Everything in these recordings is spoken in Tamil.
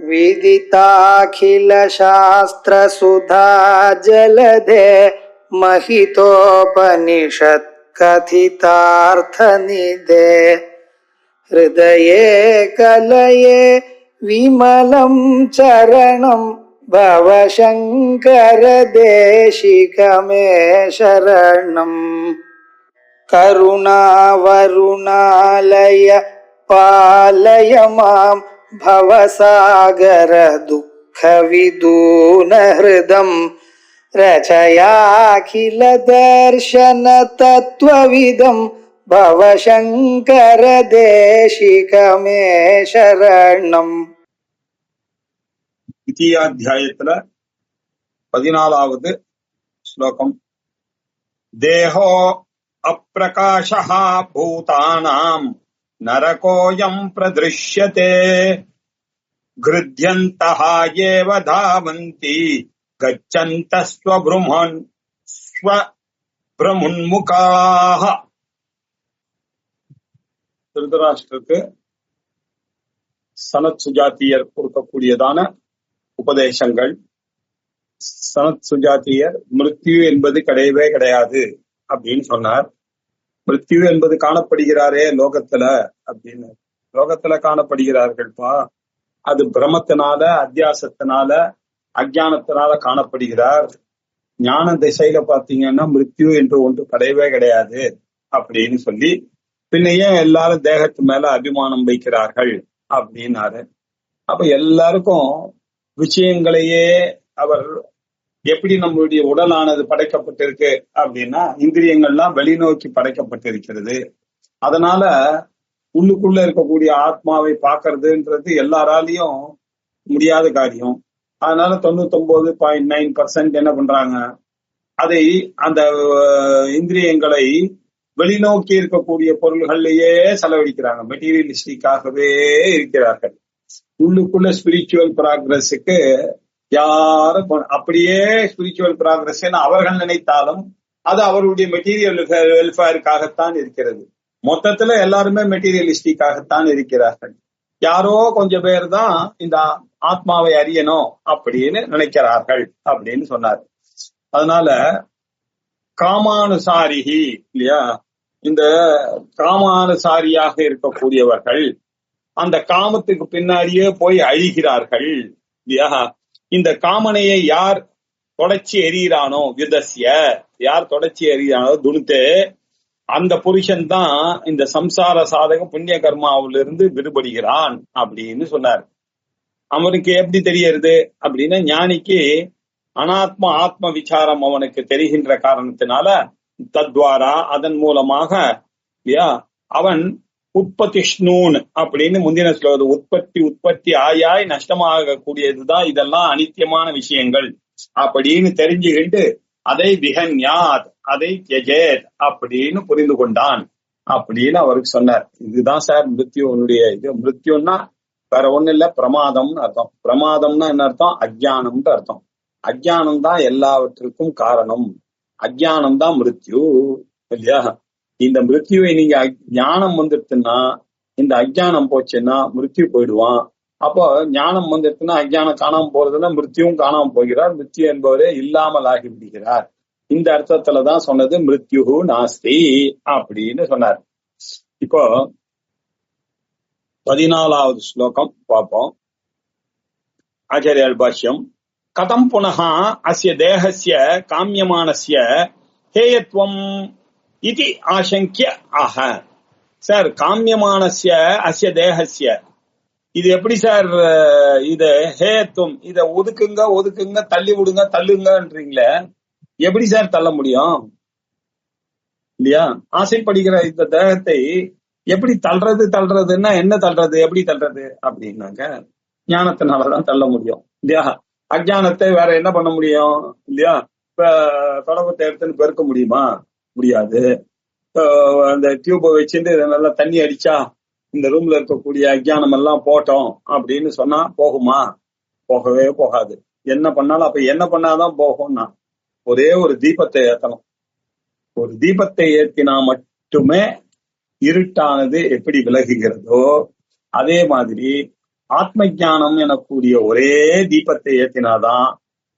विदिताखिलशास्त्रसुधा जलधे महितोपनिषत् कथितार्थनिधे हृदये कलये विमलं चरणं भवशङ्कर देशिकमे शरणम् करुणावरुणालय पालय मां भवसागर दुःखविदून हृदं रचयाखिल दर्शन तत्त्वविदं भवशङ्कर देशिकमे शरणम्. द्वितीयाध्यायத்துல 14வது ஸ்லோகம். தேஹோ அப்ரகாஷः பூதானாம் நரகோயம் பிரதிருஷ்யதே கிருத்யந்தः ஏவ தாவந்தி கச்சந்தः ஸ்வப்ரமுன்முகாः. திருதராஷ்டிரருக்கு சனத் சுஜாத்தியர் கொடுக்கக்கூடியதான உபதேசங்கள். சனத் சுஜாத்தியர் மிருத்யு என்பது கிடையவே கிடையாது அப்படின்னு சொன்னார். மிருத்யு என்பது காணப்படுகிறாரே லோகத்துல அப்படின்னு. லோகத்துல காணப்படுகிறார்கள்ப்பா, அது பிரமத்தினால, அத்தியாசத்தினால, அஜானத்தினால காணப்படுகிறார். ஞான திசையில பாத்தீங்கன்னா மிருத்யு என்று ஒன்று கிடையவே கிடையாது அப்படின்னு சொல்லி, பின்னையே எல்லாரும் தேகத்து மேல அபிமானம் வைக்கிறார்கள் அப்படின்னாரு. அப்ப எல்லாருக்கும் விஷயங்களையே அவர் எப்படி நம்மளுடைய உடலானது படைக்கப்பட்டிருக்கு அப்படின்னா, இந்திரியங்கள்லாம் வெளிநோக்கி படைக்கப்பட்டிருக்கிறது. அதனால உள்ளுக்குள்ள இருக்கக்கூடிய ஆத்மாவை பார்க்கறதுன்றது எல்லாராலையும் முடியாத காரியம். அதனால 99.9% என்ன பண்றாங்க, அதை அந்த இந்திரியங்களை வெளிநோக்கி இருக்கக்கூடிய பொருள்கள்லயே செலவழிக்கிறாங்க. மெட்டீரியலிஸ்டிக்காகவே இருக்கிறார்கள். உள்ளுக்குள்ள ஸ்பிரிச்சுவல் ப்ராக்ரஸுக்கு யாரும் அப்படியே ஸ்பிரிச்சுவல் ப்ராக்ரஸ் அவர்கள் நினைத்தாலும் அது அவருடைய மெட்டீரியல் வெல்ஃபேருக்காகத்தான் இருக்கிறது. மொத்தத்துல எல்லாருமே மெட்டீரியலிஸ்டிக்காகத்தான் இருக்கிறார்கள். யாரோ கொஞ்சம் பேர் தான் இந்த ஆத்மாவை அறியணும் அப்படின்னு நினைக்கிறார்கள் அப்படின்னு சொன்னார். அதனால காமானுசாரிகி இல்லையா, இந்த காமானுசாரியாக இருக்கக்கூடியவர்கள் அந்த காமத்துக்கு பின்னாடியே போய் அழிகிறார்கள் இல்லையா. இந்த காமனையை யார் தொடச்சி எறிகிறானோ, யுதஸ்ய யார் தொடச்சி எறிகிறானோ துணுத்தே, அந்த புருஷன் தான் இந்த சம்சார சாதக புண்ணிய கர்மாவிலிருந்து விடுபடுகிறான் அப்படின்னு சொன்னார். அவனுக்கு எப்படி தெரியறது அப்படின்னா, ஞானிக்கு அனாத்ம ஆத்ம விசாரம் அவனுக்கு தெரிகின்ற காரணத்தினால தத்வாரா அதன் மூலமாக இல்லையா அவன் உற்பத்திஷ்ணூன் அப்படின்னு முந்தின சொல்வது, உற்பத்தி ஆயாய் நஷ்டமாக கூடியதுதான் இதெல்லாம் அனித்தியமான விஷயங்கள் அப்படின்னு தெரிஞ்சுக்கிட்டு அதை விஹன்யாத் அதை தியஜேத் அப்படின்னு புரிந்து கொண்டான் அப்படின்னு அவருக்கு சொன்னார். இதுதான் சார் மிருத்யுனுடைய இது. மிருத்யுன்னா வேற ஒண்ணு இல்ல, பிரமாதம்னு அர்த்தம். பிரமாதம்னா என்ன அர்த்தம்? அஜ்ஞானம்னு அர்த்தம். அஜ்ஞானம் தான் எல்லாவற்றுக்கும் காரணம். அஜ்ஞானம் தான் மிருத்யு இல்லையா. இந்த மிருத்யுவை நீங்க ஞானம் வந்துருச்சுன்னா, இந்த அஜ்ஞானம் போச்சுன்னா மிருத்யு போயிடுவான். அப்போ ஞானம் வந்துருச்சுன்னா அஜ்ஞானம் காணாம போறதுன்னா மிருத்யும் காணாம போகிறார். மிருத்யு என்பவரே இல்லாமல் ஆகி விடுகிறார். இந்த அர்த்தத்துலதான் சொன்னது மிருத்யு நாஸ்தி அப்படின்னு சொன்னார். இப்போ 14வது ஸ்லோகம் பார்ப்போம். ஆச்சாரியால் பாஷ்யம். கதம் புனः அஸ்ய தேகஸ்ய காமியமானஸ்ய ஹேயத்வம் இதி ஆசங்கிய ஆஹ. சார், காமியமானஸ்ய அஸ்ய தேகஸ்ய இது எப்படி சார், இது ஹேயத்துவம், இத ஒதுக்குங்க தள்ளி விடுங்க தள்ளுங்கன்றீங்களே, எப்படி சார் தள்ள முடியும் இல்லையா? ஆசைப்படுகிற இந்த தேகத்தை எப்படி தள்ளுறதுன்னா என்ன தள்ளுறது, எப்படி தள்ளுறது அப்படின்னாக்க ஞானத்தினாலதான் தள்ள முடியும் இல்லையா. அஜ்ஞானத்தை வேற என்ன பண்ண முடியும் இல்லையா. இப்ப தொடக்கத்தை எடுத்துன்னு பெருக்க முடியுமா? முடியாது. அந்த டியூபை வச்சுட்டு நல்லா தண்ணி அடிச்சா இந்த ரூம்ல இருக்கக்கூடிய அஜ்ஞானம் எல்லாம் போட்டோம் அப்படின்னு சொன்னா போகுமா? போகவே போகாது. என்ன பண்ணாலும் அப்ப என்ன பண்ணாதான் போகும்னா ஒரே ஒரு தீபத்தை ஏத்தணும். ஒரு தீபத்தை ஏத்தினா மட்டுமே இருட்டானது எப்படி விலகுகிறதோ அதே மாதிரி ஆத்ம ஞானம் எனக்கூடிய ஒரே தீபத்தை ஏற்றினாதான்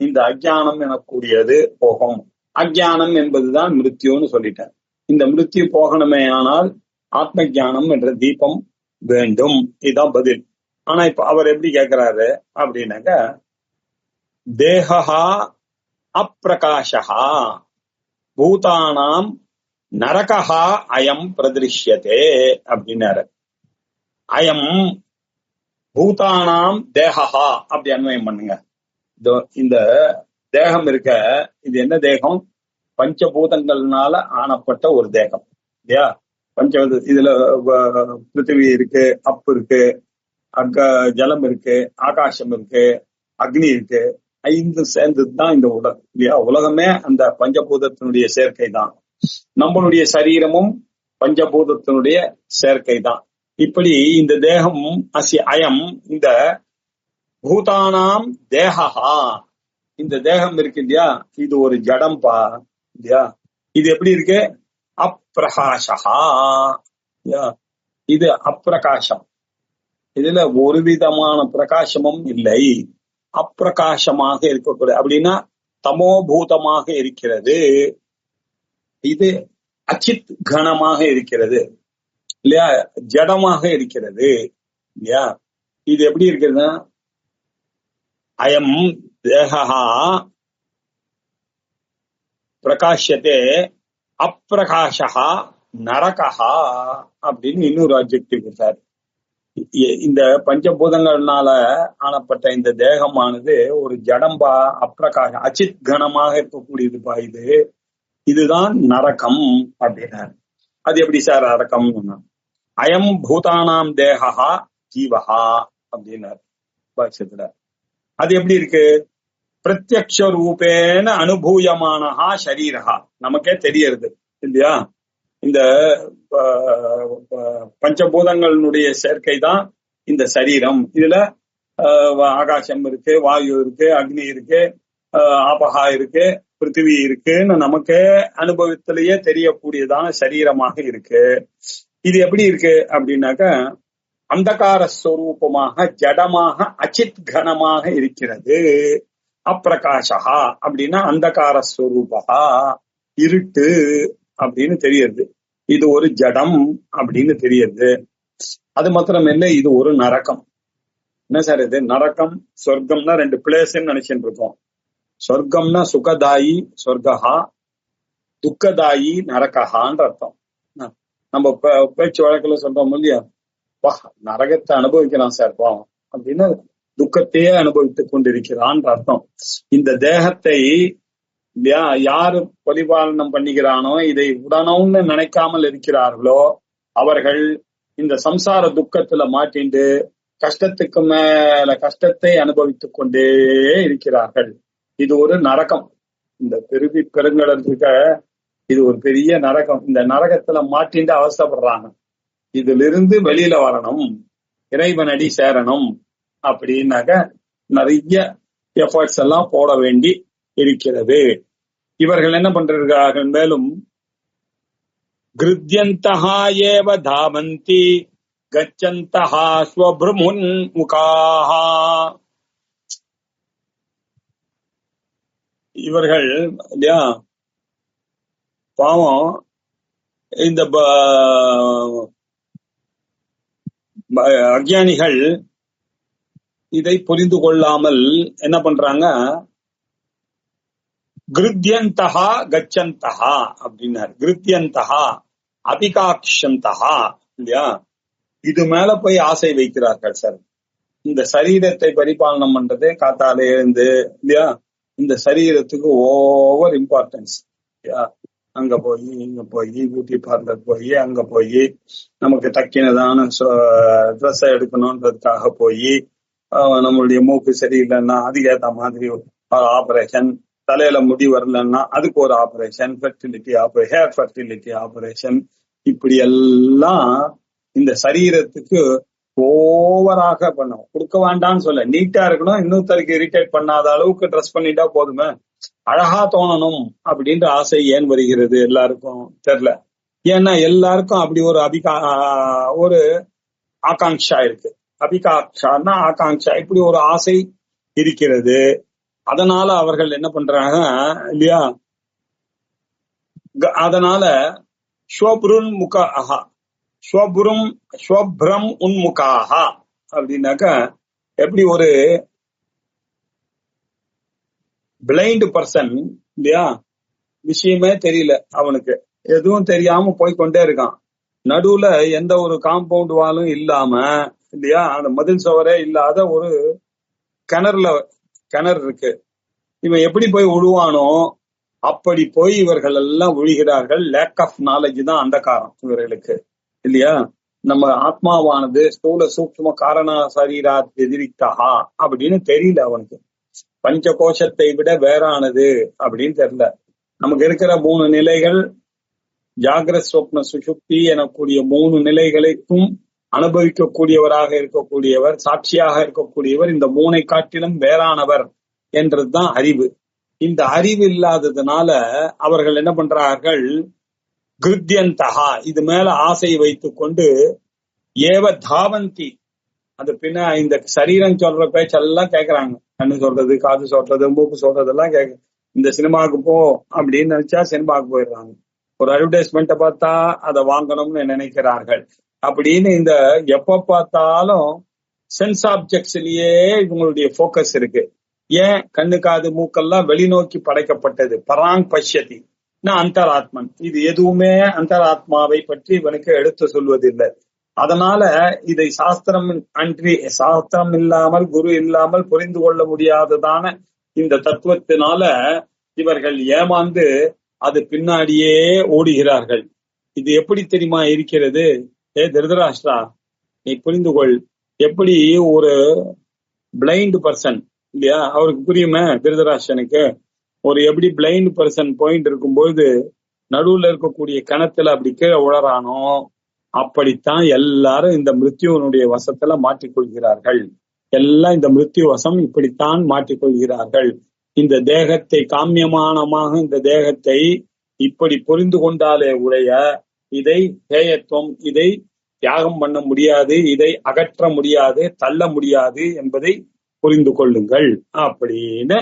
இந்த அஜ்ஞானம் எனக்கூடியது போகும். அஜ்ஞானம் என்பதுதான் மிருத்யுன்னு சொல்லிட்டேன். இந்த மிருத்யு போகணுமே ஆனால் ஆத்ம ஞானம் என்ற தீபம் வேண்டும். இதுதான் பதில். ஆனா இப்ப அவர் எப்படி கேட்கிறாரு அப்படின்னாக்க, தேகா அப்பிரகாஷா பூதானாம் நரகா அயம் பிரதிருஷ்யதே அப்படின்னாரு. அயம் பூதானாம் தேகா அப்படி அன்வயம் பண்ணுங்க. இந்த தேகம் இருக்க, இது என்ன தேகம்? பஞ்சபூதங்கள்னால ஆனப்பட்ட ஒரு தேகம் இல்லையா? இதுல பிருத்திவி இருக்கு, அப்பு இருக்கு, ஜலம் இருக்கு, ஆகாசம் இருக்கு, அக்னி இருக்கு. 5 சேர்ந்ததுதான் இந்த உலகம் இல்லையா? உலகமே அந்த பஞ்சபூதத்தினுடைய சேர்க்கை தான். நம்மளுடைய சரீரமும் பஞ்சபூதத்தினுடைய சேர்க்கை தான். இப்படி இந்த தேகம் அயம் இந்த பூதானாம் தேகா, இந்த தேகம் இருக்கு இல்லையா, இது ஒரு ஜடம்பா இல்லையா? இது எப்படி இருக்கு? அப்பிரகாஷா, இது அப்பிரகாசம். இதுல ஒரு விதமான பிரகாசமும் இல்லை. அப்பிரகாசமாக இருக்கக்கூடிய அப்படின்னா தமோபூதமாக இருக்கிறது. இது அச்சித் கணமாக இருக்கிறது இல்லையா? ஜடமாக இருக்கிறது இல்லையா? இது எப்படி இருக்கிறதுனா, அயம் தேகா பிரகாஷத்தே அப்பிரகாஷா நரகா அப்படின்னு இன்னொரு அட்ஜெக்டிவ் கொடுத்தாரு. இந்த பஞ்சபூதங்கள்னால ஆனப்பட்ட இந்த தேகமானது ஒரு ஜடம்பா, அப்பிரகாசம், அச்சித் கணமாக இருக்கக்கூடியதுப்பா. இதுதான் நரகம் அப்படின்னாரு. அது எப்படி சார் நரகம்? அயம் பூதானாம் தேகா ஜீவஹா அப்படின்னாரு பாஷ்யத்துல. அது எப்படி இருக்கு? பிரத்யக்ஷ ரூபேன அனுபூயமானஹா ஷரீரஹா, நமக்கே தெரியறது இல்லையா? இந்த பஞ்சபூதங்களுடைய சேர்க்கை தான் இந்த சரீரம். இதுல ஆகாசம் இருக்கு, வாயு இருக்கு, அக்னி இருக்கு, ஆபகா இருக்கு, பிருத்திவி இருக்குன்னு நமக்கே அனுபவத்திலேயே தெரியக்கூடியதான சரீரமாக இருக்கு. இது எப்படி இருக்கு அப்படின்னாக்க, அந்தகார ஸ்வரூபமாக ஜடமாக அச்சித் கணமாக இருக்கிறது. அப்பிரகாஷா அப்படின்னா அந்தகார ஸ்வரூபா, இருட்டு அப்படின்னு தெரியுது. இது ஒரு ஜடம் அப்படின்னு தெரியுது. அது மாத்திரம் இல்லை, இது ஒரு நரகம். என்ன சார் இது? நரகம் சொர்க்கம்னா 2 பிளேஸ்ன்னு நினைச்சுட்டு இருக்கோம். சொர்க்கம்னா சுகதாயி சொர்க்கஹா, துக்கதாயி நரகஹான்ற அர்த்தம். நம்ம பேச்சு வழக்கில் சொல்றோம் இல்லையா, வா நரகத்தை அனுபவிக்கலாம் சார் பாவம் அப்படின்னு, துக்கத்தையே அனுபவித்துக் கொண்டிருக்கிறான்ற அர்த்தம். இந்த தேகத்தை இல்லையா யாரு பரிபாலனம் பண்ணிக்கிறானோ, இதை உடனும்னு நினைக்காமல் இருக்கிறார்களோ, அவர்கள் இந்த சம்சார துக்கத்துல மாட்டிண்டு கஷ்டத்துக்கு மேல கஷ்டத்தை அனுபவித்துக் கொண்டே இருக்கிறார்கள். இது ஒரு நரகம். இந்த பெருவி பெருங்கடலுக்கு இது ஒரு பெரிய நரகம். இந்த நரகத்துல மாட்டிண்டு அவசப்படுறாங்க. இதுல இருந்து வெளியில வரணும், இறைவனடி சேரணும் அப்படின்னாக்க நிறைய எஃபர்ட்ஸ் எல்லாம் போட வேண்டி இருக்கிறது. இவர்கள் என்ன பண்றார்கள்? மேலும் கிருத்யந்தஹா ஏவ தாவந்தி கச்சந்தஹா ஸ்வப்ரமுன் முகாஹா. இவர்கள் இல்லையா பாவம் இந்த அஞ்ஞானிகள் இதை புரிந்து கொள்ளாமல் என்ன பண்றாங்க? கிருத்யந்தஹா கச்சந்தஹா அப்படின்னாரு. கிருத்யந்தஹா அபிகாக்ஷந்தஹா இல்லையா, இது மேல போய் ஆசை வைக்கிறார்கள் சார். இந்த சரீரத்தை பரிபாலனம் பண்றது காத்தாலே இருந்து இல்லையா, இந்த சரீரத்துக்கு ஓவர் இம்பார்ட்டன்ஸ் இல்லையா. அங்க போய் இங்க போய் பியூட்டி பார்லர் போய் அங்க போய் நமக்கு தக்கினதான ட்ரெஸ் எடுக்கணும்ன்றதுக்காக போய் நம்மளுடைய மூக்கு சரியில்லைன்னா அதுக்கேற்ற மாதிரி ஆபரேஷன், தலையில முடி வரலன்னா அதுக்கு ஒரு ஆபரேஷன், ஹேர் ஃபர்டிலிட்டி ஆபரேஷன், இப்படி எல்லாம் இந்த சரீரத்துக்கு ஓவராக பண்ணும். கொடுக்க வேண்டாம்னு சொல்ல, நீட்டா இருக்கணும், இன்னொருத்தருக்கு இரிட்டேட் பண்ணாத அளவுக்கு ட்ரெஸ் பண்ணிட்டா போதுமே, அழகா தோணணும் அப்படின்ற ஆசை ஏன் வருகிறது எல்லாருக்கும் தெரியல. ஏன்னா எல்லாருக்கும் அப்படி ஒரு ஒரு ஆகாங்ஷா இருக்கு. அபிகாட்சான்னா ஆகாங்ஷா, இப்படி ஒரு ஆசை இருக்கிறது. அதனால அவர்கள் என்ன பண்றாங்க இல்லையா, அதனால ஸ்வபுருன் முகாஹா ஸ்வப்ரம் உன்முகாஹா அப்படின்னாக்கா, எப்படி ஒரு பிளைண்ட் பர்சன் இல்லையா, விஷயமே தெரியல, அவனுக்கு எதுவும் தெரியாம போய்கொண்டே இருக்கான். நடுவுல எந்த ஒரு காம்பவுண்ட் வாலும் இல்லாம இல்லையா, அந்த மதில் சுவரே இல்லாத ஒரு கிணறு இருக்கு. இவன் எப்படி போய் விழுவானோ அப்படி போய் இவர்கள் எல்லாம் விழுகிறார்கள். லேக் ஆஃப் நாலேஜ் தான் அந்த காரணம் இவர்களுக்கு இல்லையா. நம்ம ஆத்மாவானது ஸ்தூல சூக்ஷ்ம காரண சரீரா எதிரித்தகா அப்படின்னு தெரியல அவனுக்கு. பஞ்ச கோஷத்தை விட வேறானது அப்படின்னு தெரியல. நமக்கு இருக்கிற 3 நிலைகள், ஜாகிரத் சொப்ன சுஷுப்தி எனக்கூடிய 3 நிலைகளுக்கும் அனுபவிக்கக்கூடியவராக இருக்கக்கூடியவர், சாட்சியாக இருக்கக்கூடியவர், இந்த 3ஐ காட்டிலும் வேறானவர் என்றதுதான் அறிவு. இந்த அறிவு இல்லாததுனால அவர்கள் என்ன பண்றார்கள், கிருத்தியந்தகா, இது மேல ஆசை வைத்துக் கொண்டு, ஏவ தாவந்தி, அது பின்ன இந்த சரீரம் சொல்ற பேச்செல்லாம் கேட்கறாங்க. கண்ணு சொல்றது, காது சொல்றது, மூக்கு சொல்றதெல்லாம் இந்த சினிமாவுக்கு போ அப்படின்னு நினைச்சா சினிமாவுக்கு போயிடுறாங்க. ஒரு அட்வர்டைஸ்மெண்ட்டை பார்த்தா அதை வாங்கணும்னு நினைக்கிறார்கள். அப்படின்னு இந்த எப்ப பார்த்தாலும் சென்ஸ் ஆப்ஜெக்ட்ஸ்லயே இவங்களுடைய போக்கஸ் இருக்கு. ஏன், கண்ணு காது மூக்கெல்லாம் வெளிநோக்கி படைக்கப்பட்டது. பராங் பஷ்யதி அந்தராத்மன், இது எதுவுமே அந்தராத்மாவை பற்றி இவனுக்கு எடுத்து சொல்வதில்லை. அதனால இதை சாஸ்திரம் இல்லாமல், குரு இல்லாமல் புரிந்து கொள்ள முடியாததான இந்த தத்துவத்தினால இவர்கள் ஏமாந்து அது பின்னாடியே ஓடுகிறார்கள். இது எப்படி தெரியுமா இருக்கிறது, திருதராஷ்டிரா நீ புரிந்து கொள். எப்படி ஒரு பிளைண்ட் பர்சன் இல்லையா, அவருக்கு புரியுமே திருதராஷ்டிரனுக்கு, ஒரு எப்படி பிளைண்ட் பர்சன் போயிட்டு இருக்கும்போது நடுவுல இருக்கக்கூடிய கிணத்துல அப்படி கீழே உழறானோ, அப்படித்தான் எல்லாரும் இந்த மிருத்யுவனுடைய வசத்துல மாற்றிக்கொள்கிறார்கள். எல்லாம் இந்த மிருத்யு வசம் இப்படித்தான் மாற்றிக்கொள்கிறார்கள். இந்த தேகத்தை காமியமானமாக இந்த தேகத்தை இப்படி புரிந்து கொண்டாலே உடைய இதை தேயத்துவம், இதை தியாகம் பண்ண முடியாது, இதை அகற்ற முடியாது, தள்ள முடியாது என்பதை புரிந்து கொள்ளுங்கள் அப்படின்னு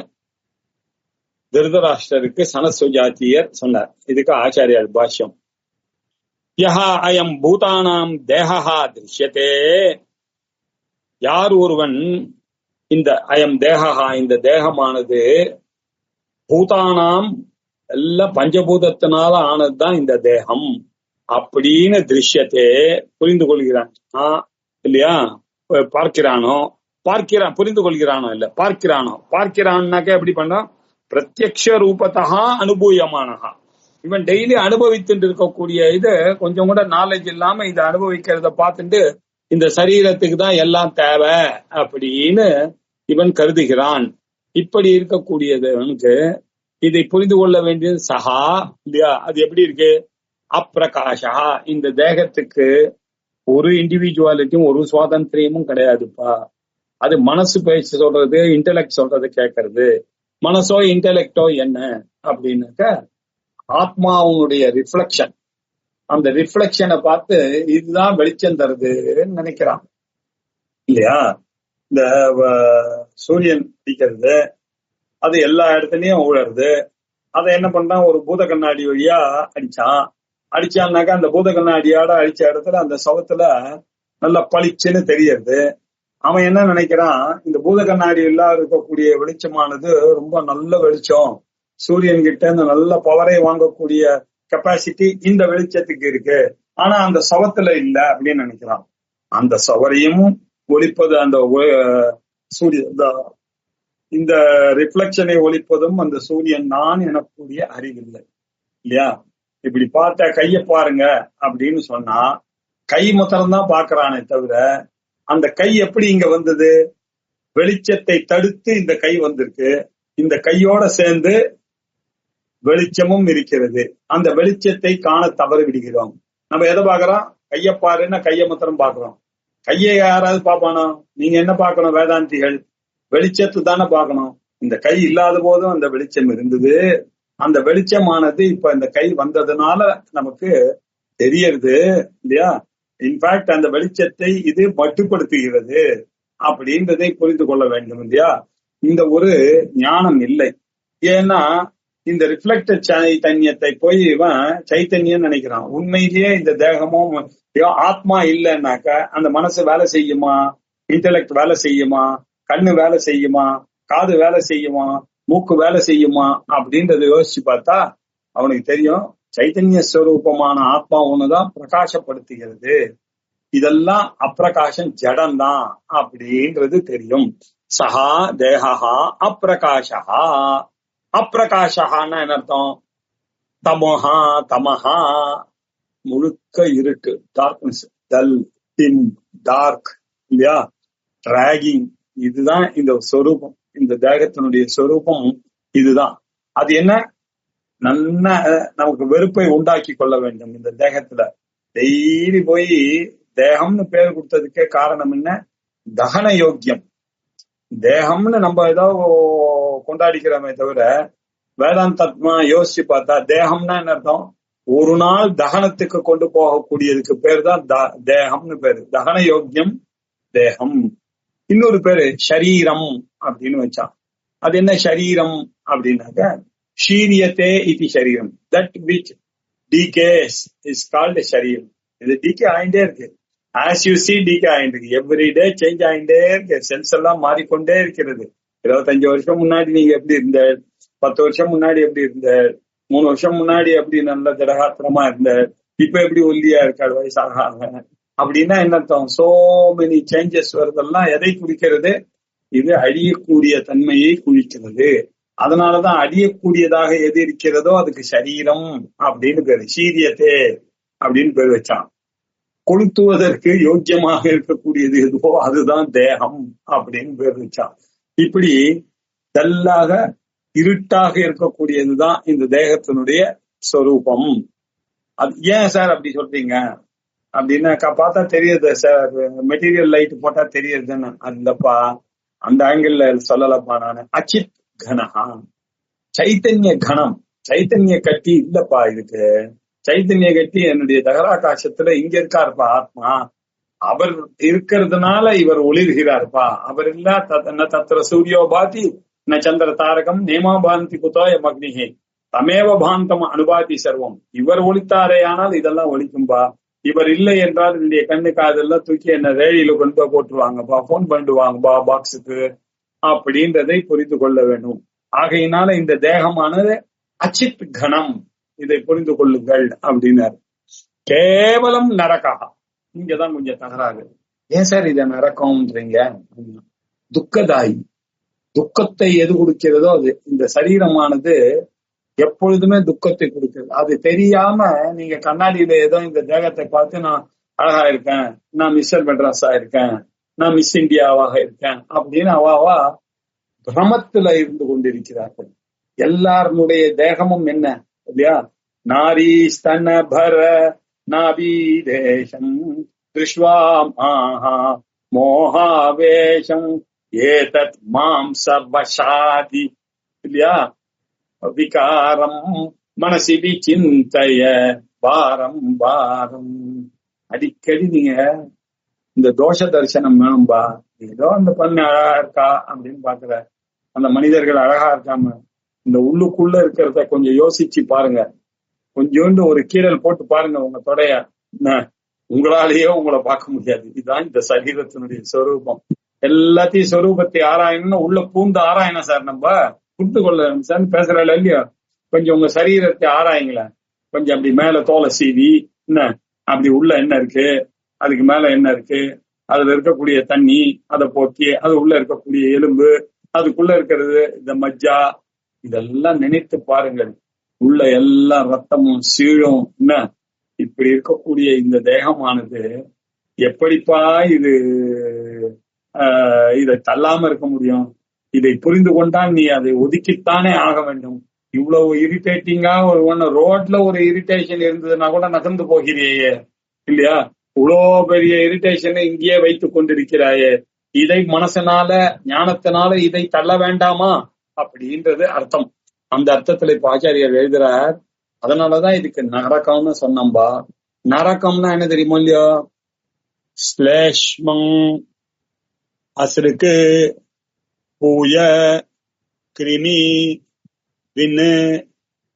திருதராஷ்டிரருக்கு சனசுஜாத்தியர் சொன்னார். இதுக்கு ஆச்சாரியார் பாஷ்யம். யஹா அயம் பூதானாம் தேகஹா திருஷ்யத்தே, யார் ஒருவன் இந்த அயம் தேகஹா, இந்த தேகமானது பூதானாம் எல்லாம் பஞ்சபூதத்தினால ஆனதுதான் இந்த தேகம் அப்படின்னு திருஷ்யத்தே புரிந்து கொள்கிறான் இல்லையா. பார்க்கிறானோ, புரிந்து கொள்கிறானோ இல்ல, பார்க்கிறான்னாக்க எப்படி பண்றான், பிரத்யக்ஷ ரூபத்தா அனுபூயமானஹா. இவன் டெய்லி அனுபவித்துட்டு இருக்கக்கூடிய இது கொஞ்சம் கூட நாலேஜ் இல்லாம இதை அனுபவிக்கிறத பார்த்துட்டு இந்த சரீரத்துக்கு தான் எல்லாம் தேவை அப்படின்னு இவன் கருதுகிறான். இப்படி இருக்கக்கூடியவனுக்கு இதை புரிந்து கொள்ள வேண்டியது சஹா இல்லையா. அது எப்படி இருக்கு, அப்பிரகாஷா, இந்த தேகத்துக்கு ஒரு இண்டிவிஜுவாலிட்டியும் ஒரு சுவாதந்திரியமும் கிடையாதுப்பா. அது மனசு பேச்சு சொல்றது, இன்டெலெக்ட் சொல்றது கேட்கறது. மனசோ இன்டெலெக்டோ என்ன அப்படின்னாக்க ஆத்மாவுடைய ரிஃப்ளெக்ஷன். அந்த ரிஃப்ளெக்ஷனை பார்த்து இதுதான் வெளிச்சம் தருதுன்னு நினைக்கிறான் இல்லையா. இந்த சூரியன் அடிக்கிறது அது எல்லா இடத்துலயும் ஊழறது. அதை என்ன பண்றான், ஒரு பூத கண்ணாடி வழியா அடிச்சான்னாக்கா அந்த பூத கண்ணாடியோட அடிச்ச இடத்துல அந்த சவத்துல நல்லா பளிச்சுன்னு தெரியறது. அவன் என்ன நினைக்கிறான், இந்த பூத கண்ணாடி எல்லாம் இருக்கக்கூடிய வெளிச்சமானது ரொம்ப நல்ல வெளிச்சம், சூரியன் கிட்ட இந்த நல்ல பவரை வாங்கக்கூடிய கெப்பாசிட்டி இந்த வெளிச்சத்துக்கு இருக்கு, ஆனா அந்த சவத்துல இல்ல அப்படின்னு நினைக்கிறான். அந்த சவரையும் ஒளிப்பது அந்த இந்த ரிஃப்ளெக்ஷனை ஒளிப்பதும் அந்த சூரியன் தான் எனக்கூடிய அறிவில்லை இல்லையா. இப்படி பார்த்த கைய பாருங்க அப்படின்னு சொன்னா கை மாத்திரம்தான் பாக்குறானே தவிர அந்த கை எப்படி இங்க வந்தது, வெளிச்சத்தை தடுத்து இந்த கை வந்திருக்கு. இந்த கையோட சேர்ந்து வெளிச்சமும் இருக்கிறது. அந்த வெளிச்சத்தை காண தவறு விடுகிறோம். நம்ம எதை பாக்குறோம், கைய பாருன்னா கைய மாத்திரம் பாக்குறோம். கையை யாராவது பாப்பானோ, நீங்க என்ன பார்க்கணும் வேதாந்திகள், வெளிச்சத்து தானே பார்க்கணும். இந்த கை இல்லாத போதும் அந்த வெளிச்சம் இருந்தது. அந்த வெளிச்சமானது இப்ப இந்த கை வந்ததுனால நமக்கு தெரியறது இல்லையா. இன்ஃபேக்ட் அந்த வெளிச்சத்தை இது மட்டுப்படுத்துகிறது அப்படின்றதை புரிந்து கொள்ள வேண்டும் இல்லையா? இந்த ஒரு ஞானம் இல்லை. ஏன்னா இந்த ரிஃப்ளெக்டட் சைத்தன்யத்தை போய் இவன் சைத்தன்யம் நினைக்கிறான். உண்மையிலேயே இந்த தேகமும் ஆத்மா இல்லைன்னாக்க அந்த மனசு வேலை செய்யுமா? இன்டெலெக்ட் வேலை செய்யுமா? கண்ணு வேலை செய்யுமா? காது வேலை செய்யுமா? மூக்கு வேலை செய்யுமா? அப்படின்றத யோசிச்சு பார்த்தா அவனுக்கு தெரியும் சைத்தன்ய ஸ்வரூபமான ஆத்மா ஒண்ணுதான் பிரகாசப்படுத்துகிறது. இதெல்லாம் அப்பிரகாசம் ஜடம்தான் அப்படின்றது தெரியும். சஹா தேகா அப்பிரகாஷா. அப்பிரகாஷான்னா என்ன அர்த்தம்? தமஹா தமஹா முழுக்க இருட்டு, டார்க்னஸ், டல், டிம், டார்க் இல்லையா, டிராகிங். இதுதான் இந்த சொரூபம், இந்த தேகத்தினுடைய சொரூபம் இதுதான். அது என்ன? நல்ல நமக்கு வெறுப்பை உண்டாக்கி கொள்ள வேண்டும் இந்த தேகத்துல. டெய்லி போய் தேகம்னு பேர் கொடுத்ததுக்கே காரணம் என்ன? தகன யோக்கியம். தேகம்னு நம்ம ஏதோ கொண்டாடிக்கிறோமே தவிர வேதாந்தாத்மா யோசிச்சு பார்த்தா தேகம்னா என்ன அர்த்தம்? ஒரு நாள் தகனத்துக்கு கொண்டு போகக்கூடியதுக்கு பேர் தான் தேகம்னு பேரு. தகன யோக்கியம் தேகம். இன்னொரு பேரு ஷரீரம் அப்படின்னு வச்சான். அது என்ன ஷரீரம் அப்படின்னாக்க ஷீரியத்தே இது ஷரீரம். That which decays is called ஷரீரம். இது டிகே ஆயிண்டே இருக்கு. ஆஸ் யூ சி டிகே ஆயிட்டு இருக்கு. எவ்ரிடே சேஞ்ச் ஆயிட்டே இருக்கு. செல்ஸ் எல்லாம் மாறிக்கொண்டே இருக்கிறது. 25 வருஷம் முன்னாடி நீங்க எப்படி இருந்த, 10 வருஷம் முன்னாடி எப்படி இருந்த, 3 வருஷம் முன்னாடி எப்படி நல்ல திடகாத்திரமா இருந்த, இப்ப எப்படி ஒல்லியா இருக்காது வயசாக அப்படின்னா என்ன அர்த்தம்? சோ மெனி சேஞ்சஸ் வருதெல்லாம் எதை குறிக்கிறது? இது அழியக்கூடிய தன்மையை குறிக்கிறது. அதனாலதான் அழியக்கூடியதாக எது இருக்கிறதோ அதுக்கு சரீரம் அப்படின்னு பேரு. சீரியத்தே அப்படின்னு பேர் வச்சான். கொளுத்துவதற்கு யோக்கியமாக இருக்கக்கூடியது எதுவோ அதுதான் தேகம் அப்படின்னு பேர் வச்சான். இப்படி டல்லாக இருட்டாக இருக்கக்கூடியதுதான் இந்த தேகத்தினுடைய சொரூபம். அது ஏன் சார் அப்படி சொல்றீங்க அப்படின்னாக்கா பார்த்தா தெரியுது சார், மெட்டீரியல் லைட் போட்டா தெரியுதுன்னு. இல்லப்பா, அந்த ஆங்கிள் சொல்லலப்பா நானு. அச்சித் கனஹா, சைத்தன்ய கணம், சைத்தன்ய கட்டி இல்லப்பா இதுக்கு. சைத்தன்ய கட்டி என்னுடைய தகராகாசத்துல இங்க இருக்காருப்பா ஆத்மா. அவர் இருக்கிறதுனால இவர் ஒளிர்கிறார்ப்பா. அவர் இல்ல தத்திர சூரியோ பாதி ந சந்திர தாரகம் நேமா பாந்தி குதோய அக்னிஹே தமேவ பாந்தம் அனுபாதி சர்வம். இவர் ஒளித்தாரே ஆனால் இதெல்லாம் ஒளிக்கும்பா. இவர் இல்லை என்றால் என்னுடைய கண்ணுக்கு அதெல்லாம் தூக்கி என்ன ரேடியில கொண்டு போய் போட்டுருவாங்கப்பா, போன் பண்ணிட்டு வாங்கப்பா பாக்ஸுக்கு அப்படின்றதை புரிந்து கொள்ள வேண்டும். ஆகையினால இந்த தேகமானது அச்சித் கணம், இதை புரிந்து கொள்ளுங்கள் அப்படின்னாரு. கேவலம் நரகா. இங்கதான் கொஞ்சம் தகராறு. ஏன் சார் இத நரகம்ன்றீங்க? துக்கதாயி. துக்கத்தை எது கொடுக்கிறதோ அது. இந்த சரீரமானது எப்பொழுதுமே துக்கத்தை கொடுக்கிறது. அது தெரியாம நீங்க கண்ணாடியில ஏதோ இந்த தேகத்தை பார்த்து நான் அழகா இருக்கேன், நான் மிஸ்டர் மெட்ராஸா இருக்கேன், நான் மிஸ் இந்தியாவாக இருக்கேன் அப்படின்னு அவாவா பிரமத்துல இருந்து கொண்டிருக்கிறார்கள். எல்லாருடைய தேகமும் என்ன இல்லையா? நாரி ஸ்தன பர நாபீதேஷம் திருஷ்வா மாஹா மோகாவேஷம் ஏதத் மாம் சர்வசாதி இல்லையா? விகாரம் மனசி விசிந்தய வாரம் வாரம். அடிக்கடி நீங்க இந்த தோஷ தரிசனம் வேணும்பா. ஏதோ அந்த பண்ணு அழகா இருக்கா அப்படின்னு பாக்குற அந்த மனிதர்கள் அழகா இருக்காம இந்த உள்ளுக்குள்ள இருக்கிறத கொஞ்சம் யோசிச்சு பாருங்க. கொஞ்சோண்டு ஒரு கீரல் போட்டு பாருங்க உங்க தொடைய. உங்களாலேயே உங்களை பார்க்க முடியாது. இதுதான் இந்த சரீரத்தினுடைய சொரூபம். எல்லாத்தையும் சொரூபத்தை ஆராயணும்னா உள்ள பூந்து ஆராயணும் சார். நம்ம புரிந்து கொள்ள சார் பேசுறாள் இல்லையா? கொஞ்சம் உங்க சரீரத்தை ஆராயுங்களேன். கொஞ்சம் அப்படி மேல தோலை சீவி என்ன அப்படி உள்ள என்ன இருக்கு, அதுக்கு மேல என்ன இருக்கு, அதுல இருக்கக்கூடிய தண்ணி, அதை போக்கி அது உள்ள இருக்கக்கூடிய எலும்பு, அதுக்குள்ள இருக்கிறது இந்த மஜ்ஜா, இதெல்லாம் நினைத்து பாருங்கள். உள்ள எல்லா ரத்தமும் சீழும் என்ன இப்படி இருக்கக்கூடிய இந்த தேகமானது எப்படிப்பா இது இதை தள்ளாம இருக்க முடியும்? இதை புரிந்து கொண்டால் நீ அதை ஒதுக்கித்தானே ஆக வேண்டும். இவ்வளவு இரிட்டேட்டிங்கா ஒரு ஒண்ணு ரோட்ல ஒரு இரிட்டேஷன் இருந்ததுன்னா கூட நகர்ந்து போகிறியே இல்லையா? இவ்வளோ பெரிய இரிட்டேஷனை இங்கேயே வைத்துக் கொண்டிருக்கிறாயே, இதை மனசனால ஞானத்தினால இதை தள்ள வேண்டாமா அப்படின்றது அர்த்தம். அந்த அர்த்தத்துல இப்ப ஆச்சாரியர் எழுதுறார். அதனாலதான் இதுக்கு நரகம்னு சொன்னம்பா. நரகம்னா என்ன தெரியுமோ இல்லையோ? ஸ்லேஷ்மம் அசுருக்கு பூய கிருமி விண்ணு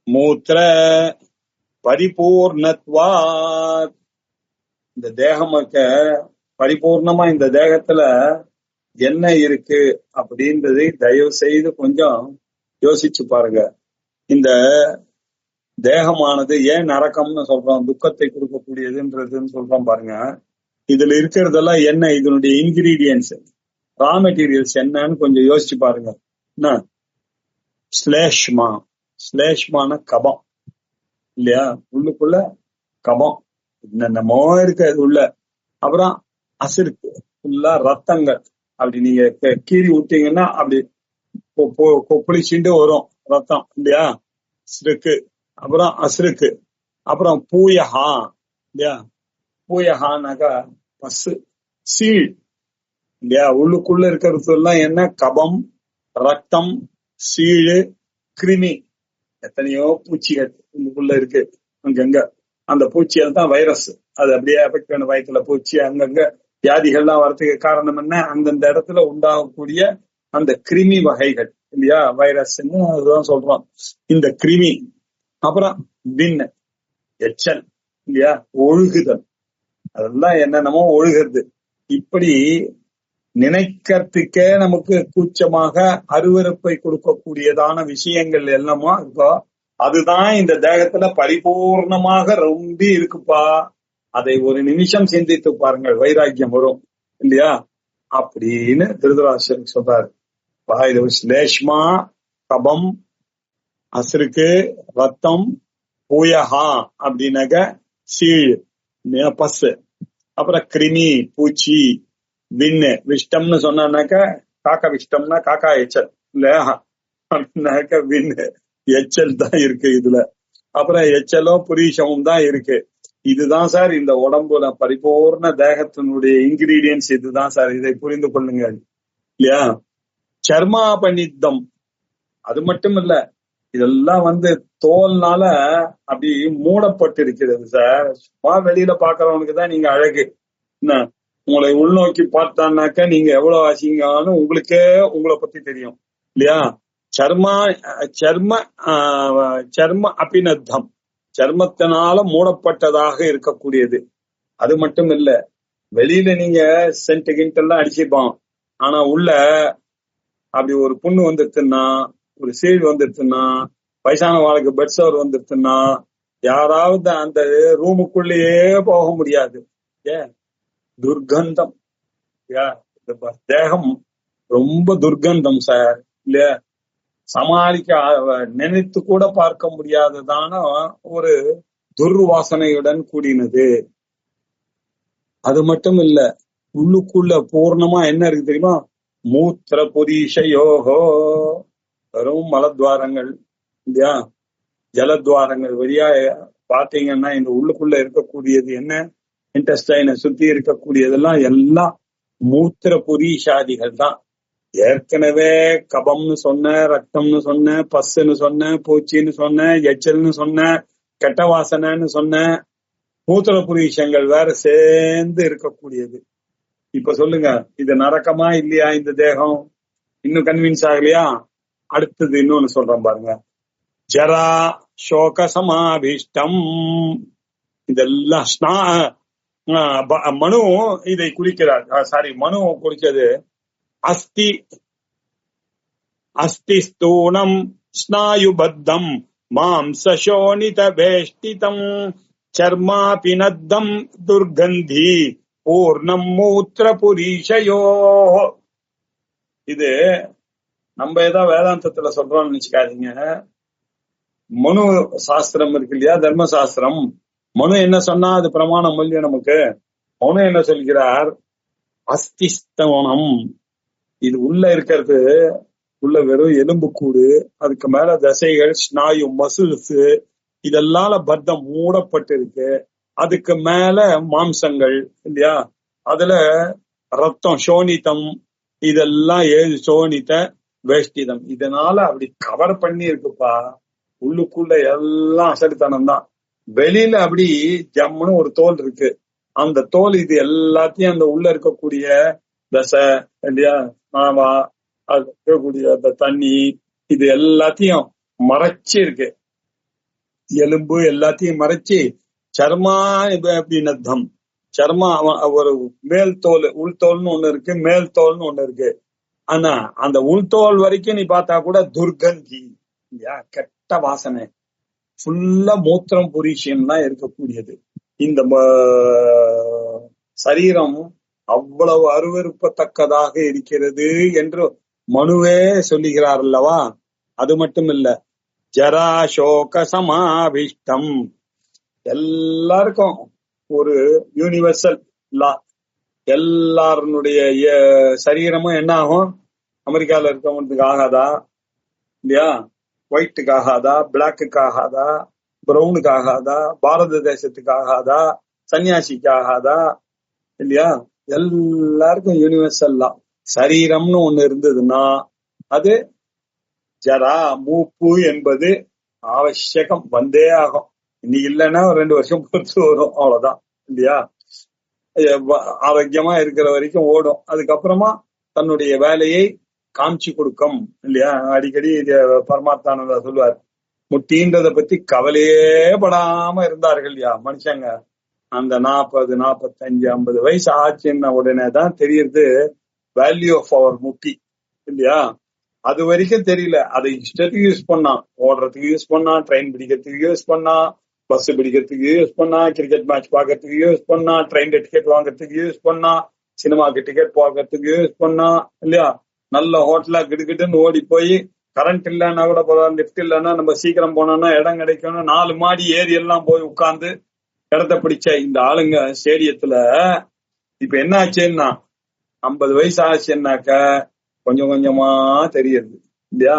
மூத்திர பரிபூர்ணத்வாத். இந்த தேகம் பரிபூர்ணமா இந்த தேகத்துல என்ன இருக்கு அப்படின்றதை தயவு செய்து கொஞ்சம் யோசிச்சு பாருங்க. இந்த தேகமானது ஏன் நரக்கம்னு சொல்றோம், துக்கத்தை கொடுக்கக்கூடியதுன்றதுன்னு சொல்றோம் பாருங்க. இதுல இருக்கிறதெல்லாம் என்ன, இதனுடைய இன்கிரீடியன்ஸ், ரா மெட்டீரியல்ஸ் என்னன்னு கொஞ்சம் யோசிச்சு பாருங்க. என்ன ஸ்லேஷ்மா, ஸ்லேஷ்மான கபம் இல்லையா, உள்ளுக்குள்ள கபம் என்னென்னமோ இருக்கு அது உள்ள. அப்புறம் அசிருக்கு ஃபுல்லா ரத்தங்கள், அப்படி நீங்க கீறி விட்டீங்கன்னா அப்படி கொப்பளிச்சுட்டு வரும் ரத்தம் இல்லையா, சிறுக்கு. அப்புறம் அசுருக்கு, அப்புறம் பூயஹா இல்லையா, பூயஹானாக்கா பசு, சீழ் இல்லையா. உள்ளுக்குள்ள இருக்கிறது எல்லாம் என்ன, கபம், ரத்தம், சீழு, கிருமி, எத்தனையோ பூச்சிகள் உள்ளுக்குள்ள இருக்கு. அங்கங்க அந்த பூச்சிகள் தான் வைரஸ், அது அப்படியே அஃபெக்ட் பண்ண வயிற்றுல பூச்சி, அங்கங்க வியாதிகள்லாம் வரதுக்கு காரணம் என்ன, அந்தந்த இடத்துல உண்டாகக்கூடிய அந்த கிருமி வகைகள் இல்லையா, வைரஸ்ன்னு அதுதான் சொல்றோம் இந்த கிருமி. அப்புறம் வின், எச்சல் இல்லையா, ஒழுகுதல், அதெல்லாம் என்னென்னமோ ஒழுகுறது. இப்படி நினைக்கிறதுக்கே நமக்கு கூச்சமாக அருவருப்பை கொடுக்கக்கூடியதான விஷயங்கள் எல்லாமோ இருக்கோ, அதுதான் இந்த தேகத்துல பரிபூர்ணமாக ரொம்ப இருக்குப்பா. அதை ஒரு நிமிஷம் சிந்தித்து பாருங்கள், வைராக்கியம் வரும் இல்லையா அப்படின்னு திருதராஷ்டிரன் சொல்றாரு. இது ஸ்லேஷ்மா, கபம், அசுருக்கு, ரத்தம், பூயஹா அப்படின்னாக்க சீழ், பசு, அப்புறம் கிருமி, பூச்சி, விண்ணு, விஷ்டம்னு சொன்னாக்க காக்கா, விஷ்டம்னா காக்கா எச்சல் இல்லையா, அப்படின்னாக்க விண்ணு எச்சல் தான் இருக்கு இதுல. அப்புறம் எச்சலும் புரீஷமும் தான் இருக்கு. இதுதான் சார் இந்த உடம்புல பரிபூர்ண தேகத்தினுடைய இன்கிரீடியன்ஸ், இதுதான் சார், இதை புரிந்து கொள்ளுங்க இல்லையா. சர்மாபணித்தம், அது மட்டும் இல்ல, இதெல்லாம் தோல்னால அப்படி மூடப்பட்டு இருக்கிறது சார். சும்மா வெளியில பாக்குறவனுக்கு தான் நீங்க அழகு. என்ன, உங்களை உள்நோக்கி பார்த்தான்னாக்க நீங்க எவ்வளவு அசிங்கம்னு உங்களுக்கே உங்களை பத்தி தெரியும் இல்லையா. சர்ம அபிநத்தம், சர்மத்தினால மூடப்பட்டதாக இருக்கக்கூடியது. அது மட்டும் இல்ல, வெளியில நீங்க சென்ட் கிண்டெல்லாம் அடிச்சிருப்பான், ஆனா உள்ள அப்படி ஒரு புண்ணு வந்துருச்சுன்னா, ஒரு சீழ் வந்துருச்சுன்னா, வயசான வாழ்க்கை பெட் சவர் வந்துருச்சுன்னா, யாராவது அந்த ரூமுக்குள்ளேயே போக முடியாது. துர்கந்தம், தேகம் ரொம்ப துர்கந்தம் சார் இல்லையா. சமாளிக்க நினைத்து கூட பார்க்க முடியாததான ஒரு துர்வாசனையுடன் கூடினது. அது மட்டும் இல்ல, உள்ளுக்குள்ள பூர்ணமா என்ன இருக்கு தெரியுமா, மூத்திர புரீஷயோகோ, வெறும் மலத்வாரங்கள் இல்லையா, ஜலத்வாரங்கள் வழியா பாத்தீங்கன்னா இந்த உள்ளுக்குள்ள இருக்கக்கூடியது என்ன, இன்டெஸ்டைனை சுத்தி இருக்கக்கூடியதெல்லாம் எல்லாம் மூத்திர புரீஷாதிகள் தான். ஏற்கனவே கபம்னு சொன்ன, ரத்தம்னு சொன்ன, பஸ்ன்னு சொன்ன, பூச்சின்னு சொன்ன, எச்சல்னு சொன்ன, கெட்ட வாசனைன்னு சொன்ன, மூத்திர புரீஷங்கள் வேற சேர்ந்து இருக்கக்கூடியது. இப்ப சொல்லுங்க, இது நரக்கமா இல்லையா இந்த தேகம்? இன்னும் கன்வின்ஸ் ஆகலையா? அடுத்தது இன்னொன்னு சொல்றேன் பாருங்க. ஜரா சோக சமாபிஷ்டம், இதெல்லாம் மனு இதை குறிக்கிறார். மனு குறிச்சது அஸ்தி ஸ்தூணம் ஸ்நாயுபத்தம் மாம்சோனித வேஷ்டிதம் சர்மாபினத்தம் துர்கந்தி பூர்ணம் மூத்திர புரீஷயோ. இது நம்ம ஏதோ வேதாந்தத்துல சொல்றோம்னு நினைச்சுக்காதீங்க. மனு சாஸ்திரம் இருக்கு இல்லையா, தர்மசாஸ்திரம். மனு என்ன சொன்னா அது பிரமாணம் இல்லையா நமக்கு. மனு என்ன சொல்கிறார், அஸ்திஸ்தவனம், இது உள்ள இருக்கிறது, உள்ள வெறும் எலும்பு கூடு, அதுக்கு மேல தசைகள், ஸ்நாயு, மசில்ஸ், இதெல்லாம் பத்தம் மூடப்பட்டு இருக்கு. அதுக்கு மேல மாம்சங்கள் இல்லையா, அதுல ரத்தம், சோனிதம், இதெல்லாம் சோனித வேஷ்டிதம், இதனால அப்படி கவர் பண்ணி இருக்குப்பா. உள்ளுக்குள்ள எல்லாம் அசடித்தனம் தான். வெளியில அப்படி ஜம்முன்னு ஒரு தோல் இருக்கு, அந்த தோல் இது எல்லாத்தையும் அந்த உள்ள இருக்கக்கூடிய தசை இல்லையா, மாவா, அது இருக்கக்கூடிய அந்த தண்ணி, இது எல்லாத்தையும் மறைச்சு இருக்கு. எலும்பு எல்லாத்தையும் மறைச்சு சர்மா அப்படின்னதம், சர்மா ஒரு மேல் தோல், உள்தோல்னு ஒண்ணு இருக்கு, மேல் தோல்னு ஒண்ணு இருக்கு. ஆனா அந்த உள்தோல் வரைக்கும் நீ பார்த்தா கூட துர்கந்தி இல்லையா, கெட்ட வாசனை, ஃபுல்லா மூத்திரம் புரிஷியம்லாம் இருக்கக்கூடியது. இந்த சரீரம் அவ்வளவு அருவருப்பத்தக்கதாக இருக்கிறது என்று மனுவே சொல்லுகிறார் அல்லவா. அது மட்டும் இல்ல, ஜரா சோக சமாபிஷ்டம், எல்லாருக்கும் ஒரு யூனிவர்சல் லா. எல்லாருடைய சரீரமும் என்ன ஆகும், அமெரிக்கால இருக்கவங்களுக்கு ஆகாதா இல்லையா, ஒயிட்டுக்கு ஆகாதா, பிளாக்குக்கு ஆகாதா, பிரவுனுக்கு ஆகாதா, பாரத தேசத்துக்கு ஆகாதா, சன்னியாசிக்கு ஆகாதா இல்லையா, எல்லாருக்கும் யூனிவர்சல்லாம். சரீரம்னு ஒண்ணு இருந்ததுன்னா அது ஜரா மூப்பு என்பது அவசியம் வந்தே ஆகும். இன்னைக்கு இல்லைன்னா 2 வருஷம் பொறுத்து வரும், அவ்வளவுதான் இல்லையா. ஆரோக்கியமா இருக்கிற வரைக்கும் ஓடும், அதுக்கப்புறமா தன்னுடைய வேலையை காமிச்சு கொடுக்கும் இல்லையா. அடிக்கடி பரமாத்மானந்தா சொல்லுவார், முட்டின்றத பத்தி கவலையே படாம இருந்தார்கள் இல்லையா மனுஷங்க. அந்த 40, 45, 50 வயசு ஆச்சுன்ன உடனேதான் தெரியுது வேல்யூ ஆஃப் அவர் முட்டி இல்லையா. அது வரைக்கும் தெரியல. அதை இஷ்டத்துக்கு யூஸ் பண்ணான், ஓடுறதுக்கு யூஸ் பண்ணான், ட்ரெயின் பிடிக்கிறதுக்கு யூஸ் பண்ணான், பஸ் பிடிக்கிறதுக்கு யூஸ் பண்ணா, கிரிக்கெட் மேட்ச் பாக்கிறதுக்கு யூஸ் பண்ணா, ட்ரெயின்ல டிக்கெட் வாங்கறதுக்கு யூஸ் பண்ணா, சினிமாக்கு டிக்கெட் பாக்கிறதுக்கு யூஸ் பண்ணா இல்லையா. நல்ல ஹோட்டலா கிடுகிட்டுன்னு ஓடி போய், கரண்ட் இல்லைன்னா கூட பரவாயில்ல, லிப்ட் இல்லைன்னா நம்ம சீக்கிரம் போனோம்னா இடம் கிடைக்கணும், 4 மாடி ஏறி எல்லாம் போய் உட்கார்ந்து இடத்த பிடிச்ச இந்த ஆளுங்க ஸ்டேடியத்துல இப்ப என்ன ஆச்சுன்னா 50 வயசு ஆச்சுன்னாக்க கொஞ்சம் கொஞ்சமா தெரியுது இல்லையா.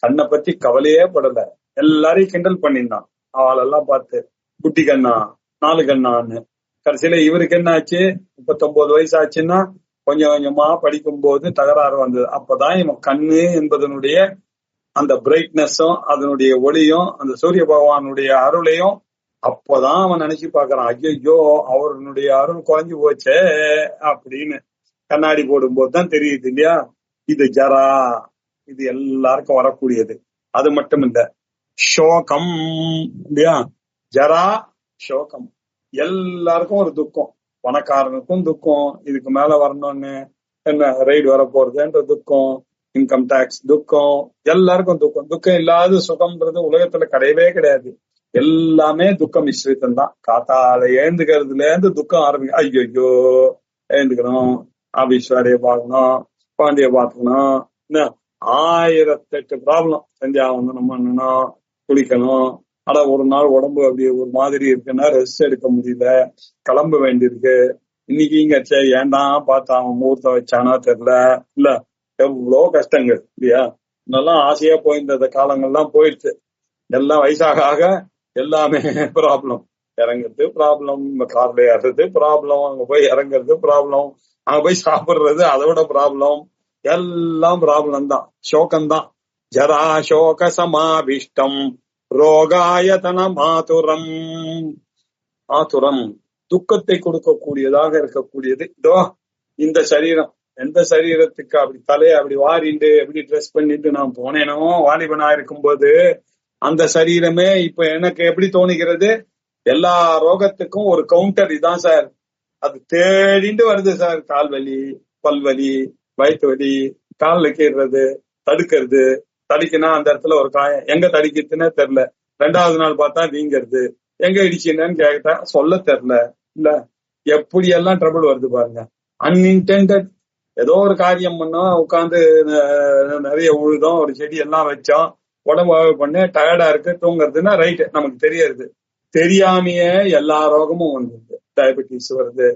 கண்ணை பத்தி கவலையே படல, எல்லாரையும் கிண்டல் பண்ணிருந்தான் அவளெல்லாம் பார்த்து, குட்டி கண்ணா 4 கண்ணான்னு. கடைசியில இவருக்கு என்ன ஆச்சு, 39 வயசு ஆச்சுன்னா கொஞ்சம் கொஞ்சமா படிக்கும் போது தகராறு வந்தது. அப்பதான் இவன் கண்ணு என்பதனுடைய அந்த பிரைட்னஸும் அதனுடைய ஒளியும் அந்த சூரிய பகவானுடைய அருளையும் அப்பதான் அவன் நினைச்சு பாக்குறான், ஐயோ அவருடைய அருள் குறைஞ்சு போச்சே அப்படின்னு. கண்ணாடி போடும்போது தான் தெரியுது இல்லையா, இது ஜரா, இது எல்லாருக்கும் வரக்கூடியது. அது மட்டும் இல்ல, சோகம் இல்லையா, ஜரா சோகம், எல்லாருக்கும் ஒரு துக்கம். பணக்காரனுக்கும் துக்கம், இதுக்கு மேல வரணும்னு என்ன ரைடு வர போறதுன்ற துக்கம், இன்கம் டாக்ஸ் துக்கம், எல்லாருக்கும் துக்கம். துக்கம் இல்லாத சுகம்ன்றது உலகத்துல கிடையவே கிடையாது. எல்லாமே துக்கம் மிஸ்ரித்தம் தான். காத்தால எழுந்துக்கிறதுல இருந்து துக்கம் ஆரம்பிக்கும். ஐயோ எழுந்துக்கணும், ஆபீஸ் வேலையை பார்க்கணும், குழந்தைய பார்த்துக்கணும், 1008 ப்ராப்ளம். சந்தியாவந்தனம் பண்ணணும், குளிக்கணும். ஆனா ஒரு நாள் உடம்பு அப்படி ஒரு மாதிரி இருக்குன்னா ரெஸ்ட் எடுக்க முடியல, கிளம்ப வேண்டியிருக்கு. இன்னைக்கு இங்க ஏன்டா பார்த்தா அவன் முகூர்த்தம் வச்சானா தெரியல இல்ல, எவ்வளோ கஷ்டங்கள் இல்லையா. நல்லா ஆசையா போயிருந்த காலங்கள்லாம் போயிடுச்சு. எல்லாம் வயசாக ஆக எல்லாமே ப்ராப்ளம். இறங்குறது ப்ராப்ளம், கார்ல ஏறது ப்ராப்ளம், அங்க போய் இறங்குறது ப்ராப்ளம், அங்க போய் சாப்பிடுறது அதை விட ப்ராப்ளம், எல்லாம் ப்ராப்ளம் தான், சோகம்தான். ஜரா சோக சமாபிஷ்டம் ரோகாயதன மாதுரம், ஆதுரம் துக்கத்தை கொடுக்கக்கூடியதாக இருக்கக்கூடியது. இதோ இந்த சரீரம், எந்த சரீரத்துக்கு அப்படி தலையை அப்படி வாரிண்டு எப்படி ட்ரெஸ் பண்ணிட்டு நான் போனேனோ வாலிபனா இருக்கும்போது, அந்த சரீரமே இப்ப எனக்கு எப்படி தோணுகிறது, எல்லா ரோகத்துக்கும் ஒரு கவுண்டர் இதான் சார். அது தேடிண்டு வருது சார். கால் வலி, பல்வலி, வயிற்று வலி, காலில் கீறது, தடுக்கிறது, தடிக்குனா அந்த இடத்துல ஒரு காயம், எங்க தடிக்கிறதுன்னே தெரியல. 2வது நாள் பார்த்தா வீங்கிறது, எங்க இடிச்சுன்னு கேட்டா சொல்ல தெரியல இல்ல. எப்படி எல்லாம் ட்ரபிள் வருது பாருங்க. அன்இன்டென்டட் ஏதோ ஒரு காரியம் பண்ணோம், உட்காந்து நிறைய உழுதோம், ஒரு செடி எல்லாம் வச்சோம், உடம்பு பண்ணு, டயர்டா இருக்கு, தூங்குறதுன்னா ரைட், நமக்கு தெரியாது. தெரியாமையே எல்லா ரோகமும் வந்துருது. டயபெட்டிஸ் வருது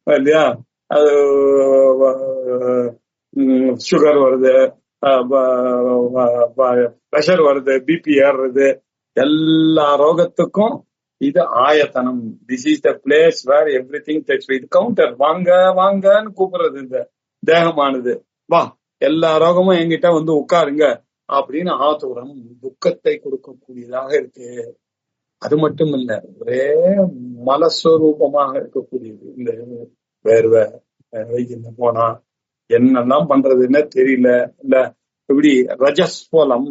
இல்லையா, அது சுகர் வருது, பிரஷர் வருது, பிபி ஏறுறது, எல்லா ரோகத்துக்கும் இது ஆயத்தனம். This is the place where everything takes. இது கவுண்டர். வாங்க வாங்கன்னு கூப்பிடுறது இந்த தேகமானது. வா, எல்லா ரோகமும் என்கிட்ட வந்து உட்காருங்க அப்படின்னு ஆத்துரம் துக்கத்தை கொடுக்கக்கூடியதாக இருக்கு. அது மட்டும் இல்ல, ஒரே மலஸ்வரூபமாக இருக்கக்கூடியது. இந்த வேர்வை வைக்கின்ற போனா என்னெல்லாம் பண்றதுன்னு தெரியல. இல்ல இப்படி ரஜஸ்வலம்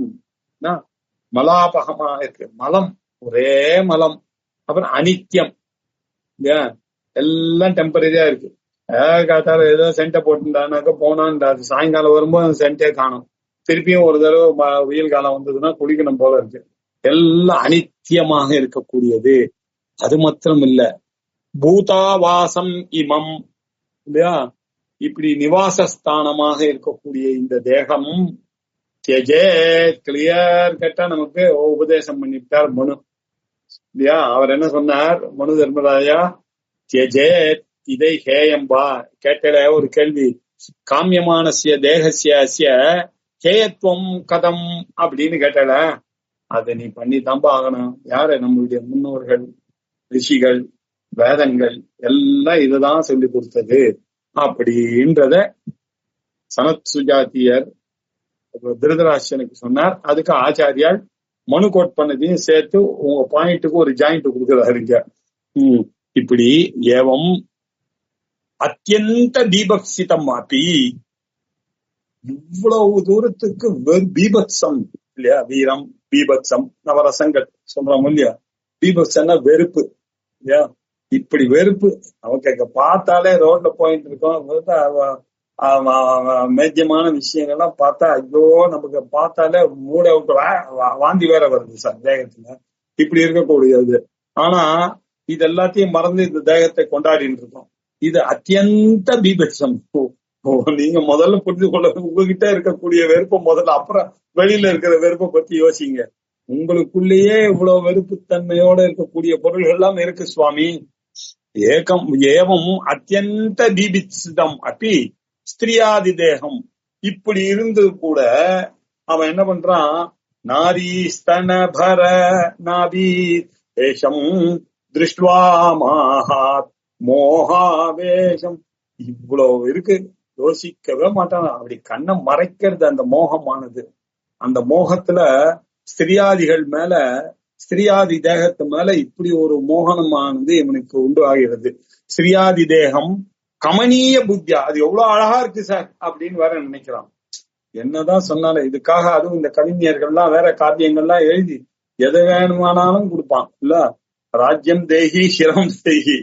மலாபகமா இருக்கு, மலம், ஒரே மலம். அப்புறம் அனித்தியம் இல்லையா, எல்லாம் டெம்பரரியா இருக்கு. காத்தால ஏதோ சென்ட்டை போட்டுட்டானாக்க போனான்டா, சாயங்காலம் வரும்போது சென்ட்டே காணும். திருப்பியும் ஒரு தடவை வெயில் காலம் வந்ததுன்னா குளிக்கணும் போல இருக்கு. எல்லாம் அனித்தியமாக இருக்கக்கூடியது. அது மாத்திரம் இல்ல, பூதாவாசம் இமம் இல்லையா, இப்படி நிவாசஸ்தானமாக இருக்கக்கூடிய இந்த தேகம் கிளியர் கட்டா நமக்கு உபதேசம் பண்ணிவிட்டார் மனு இல்லையா. அவர் என்ன சொன்னார், மனு தர்மராஜா, இதை ஹேயம்பா கேட்டல ஒரு கேள்வி, காமியமானசிய தேகசிய ஹேயத்துவம் கதம் அப்படின்னு கேட்டல, அதை நீ பண்ணி தான்பா ஆகணும். யாரு, நம்மளுடைய முன்னோர்கள், ரிஷிகள், வேதங்கள் எல்லாம் இதுதான் சொல்லி கொடுத்தது அப்படின்றத சனத் சுஜாத்தியர் திருதராஷ்டிரனுக்கு சொன்னார். அதுக்கு ஆச்சாரியால் மனு கோட் பண்ணதையும் சேர்த்து உங்க பாயிண்ட்டுக்கு ஒரு ஜாயிண்ட் கொடுக்குறாருங்க. இப்படி ஏவம் அத்தியந்த தீபக்சிதம் அப்பி, இவ்வளவு தூரத்துக்கு பீபக்சம் இல்லையா, வீரம் பீபக்சம் நவரசங்கள் சொல்றோம் இல்லையா. பீபக்சம்னா வெறுப்பு இல்லையா. இப்படி வெறுப்பு நமக்கு பார்த்தாலே ரோட்ல போயிட்டு இருக்கோம், மேத்தியமான விஷயங்கள்லாம் பார்த்தா ஐயோ நமக்கு பார்த்தாலே மூளை விட்டு வாந்தி வேற வருது சார் தேகத்துல. இப்படி இருக்கக்கூடியது. ஆனா இது எல்லாத்தையும் மறந்து இந்த தேகத்தை கொண்டாடிட்டு இருக்கோம். இது அத்தியந்த பீபட்சம். நீங்க முதல்ல புரிந்து கொள்ள, உங்ககிட்ட இருக்கக்கூடிய வெறுப்பை முதல்ல, அப்புறம் வெளியில இருக்கிற வெறுப்பை பத்தி யோசிங்க. உங்களுக்குள்ளேயே இவ்வளவு வெறுப்புத்தன்மையோட இருக்கக்கூடிய பொருள்கள் எல்லாம் இருக்கு சுவாமி. ஏவம் அத்தியந்த பீபித்சிதம் அப்படி ஸ்திரியாதி தேகம். இப்படி இருந்து கூட அவன் என்ன பண்றான், நாரி ஸ்தனபர நாபி தேசம் திருஷ்டுவா மாஹாத் மோகாவேஷம். இவ்வளவு இருக்கு, யோசிக்கவே மாட்டான். அப்படி கண்ணை மறைக்கிறது அந்த மோகமானது. அந்த மோகத்துல ஸ்திரியாதிகள் மேல, ஸ்திரியாதி தேகத்து மேல இப்படி ஒரு மோகனமானது இவனுக்கு உண்டு ஆகிறது. ஸ்திரியாதி தேகம் கமனீய புத்தியா, அது எவ்வளவு அழகா இருக்கு சார் அப்படின்னு வேற நினைக்கிறான். என்னதான் சொன்னாலும் இதுக்காக, அதுவும் இந்த கவிஞர்கள்லாம் வேற காவியங்கள்லாம் எழுதி எதை வேணுமானாலும் கொடுப்பான் இல்ல. ராஜ்யம் தேகி சிரம் தேகி,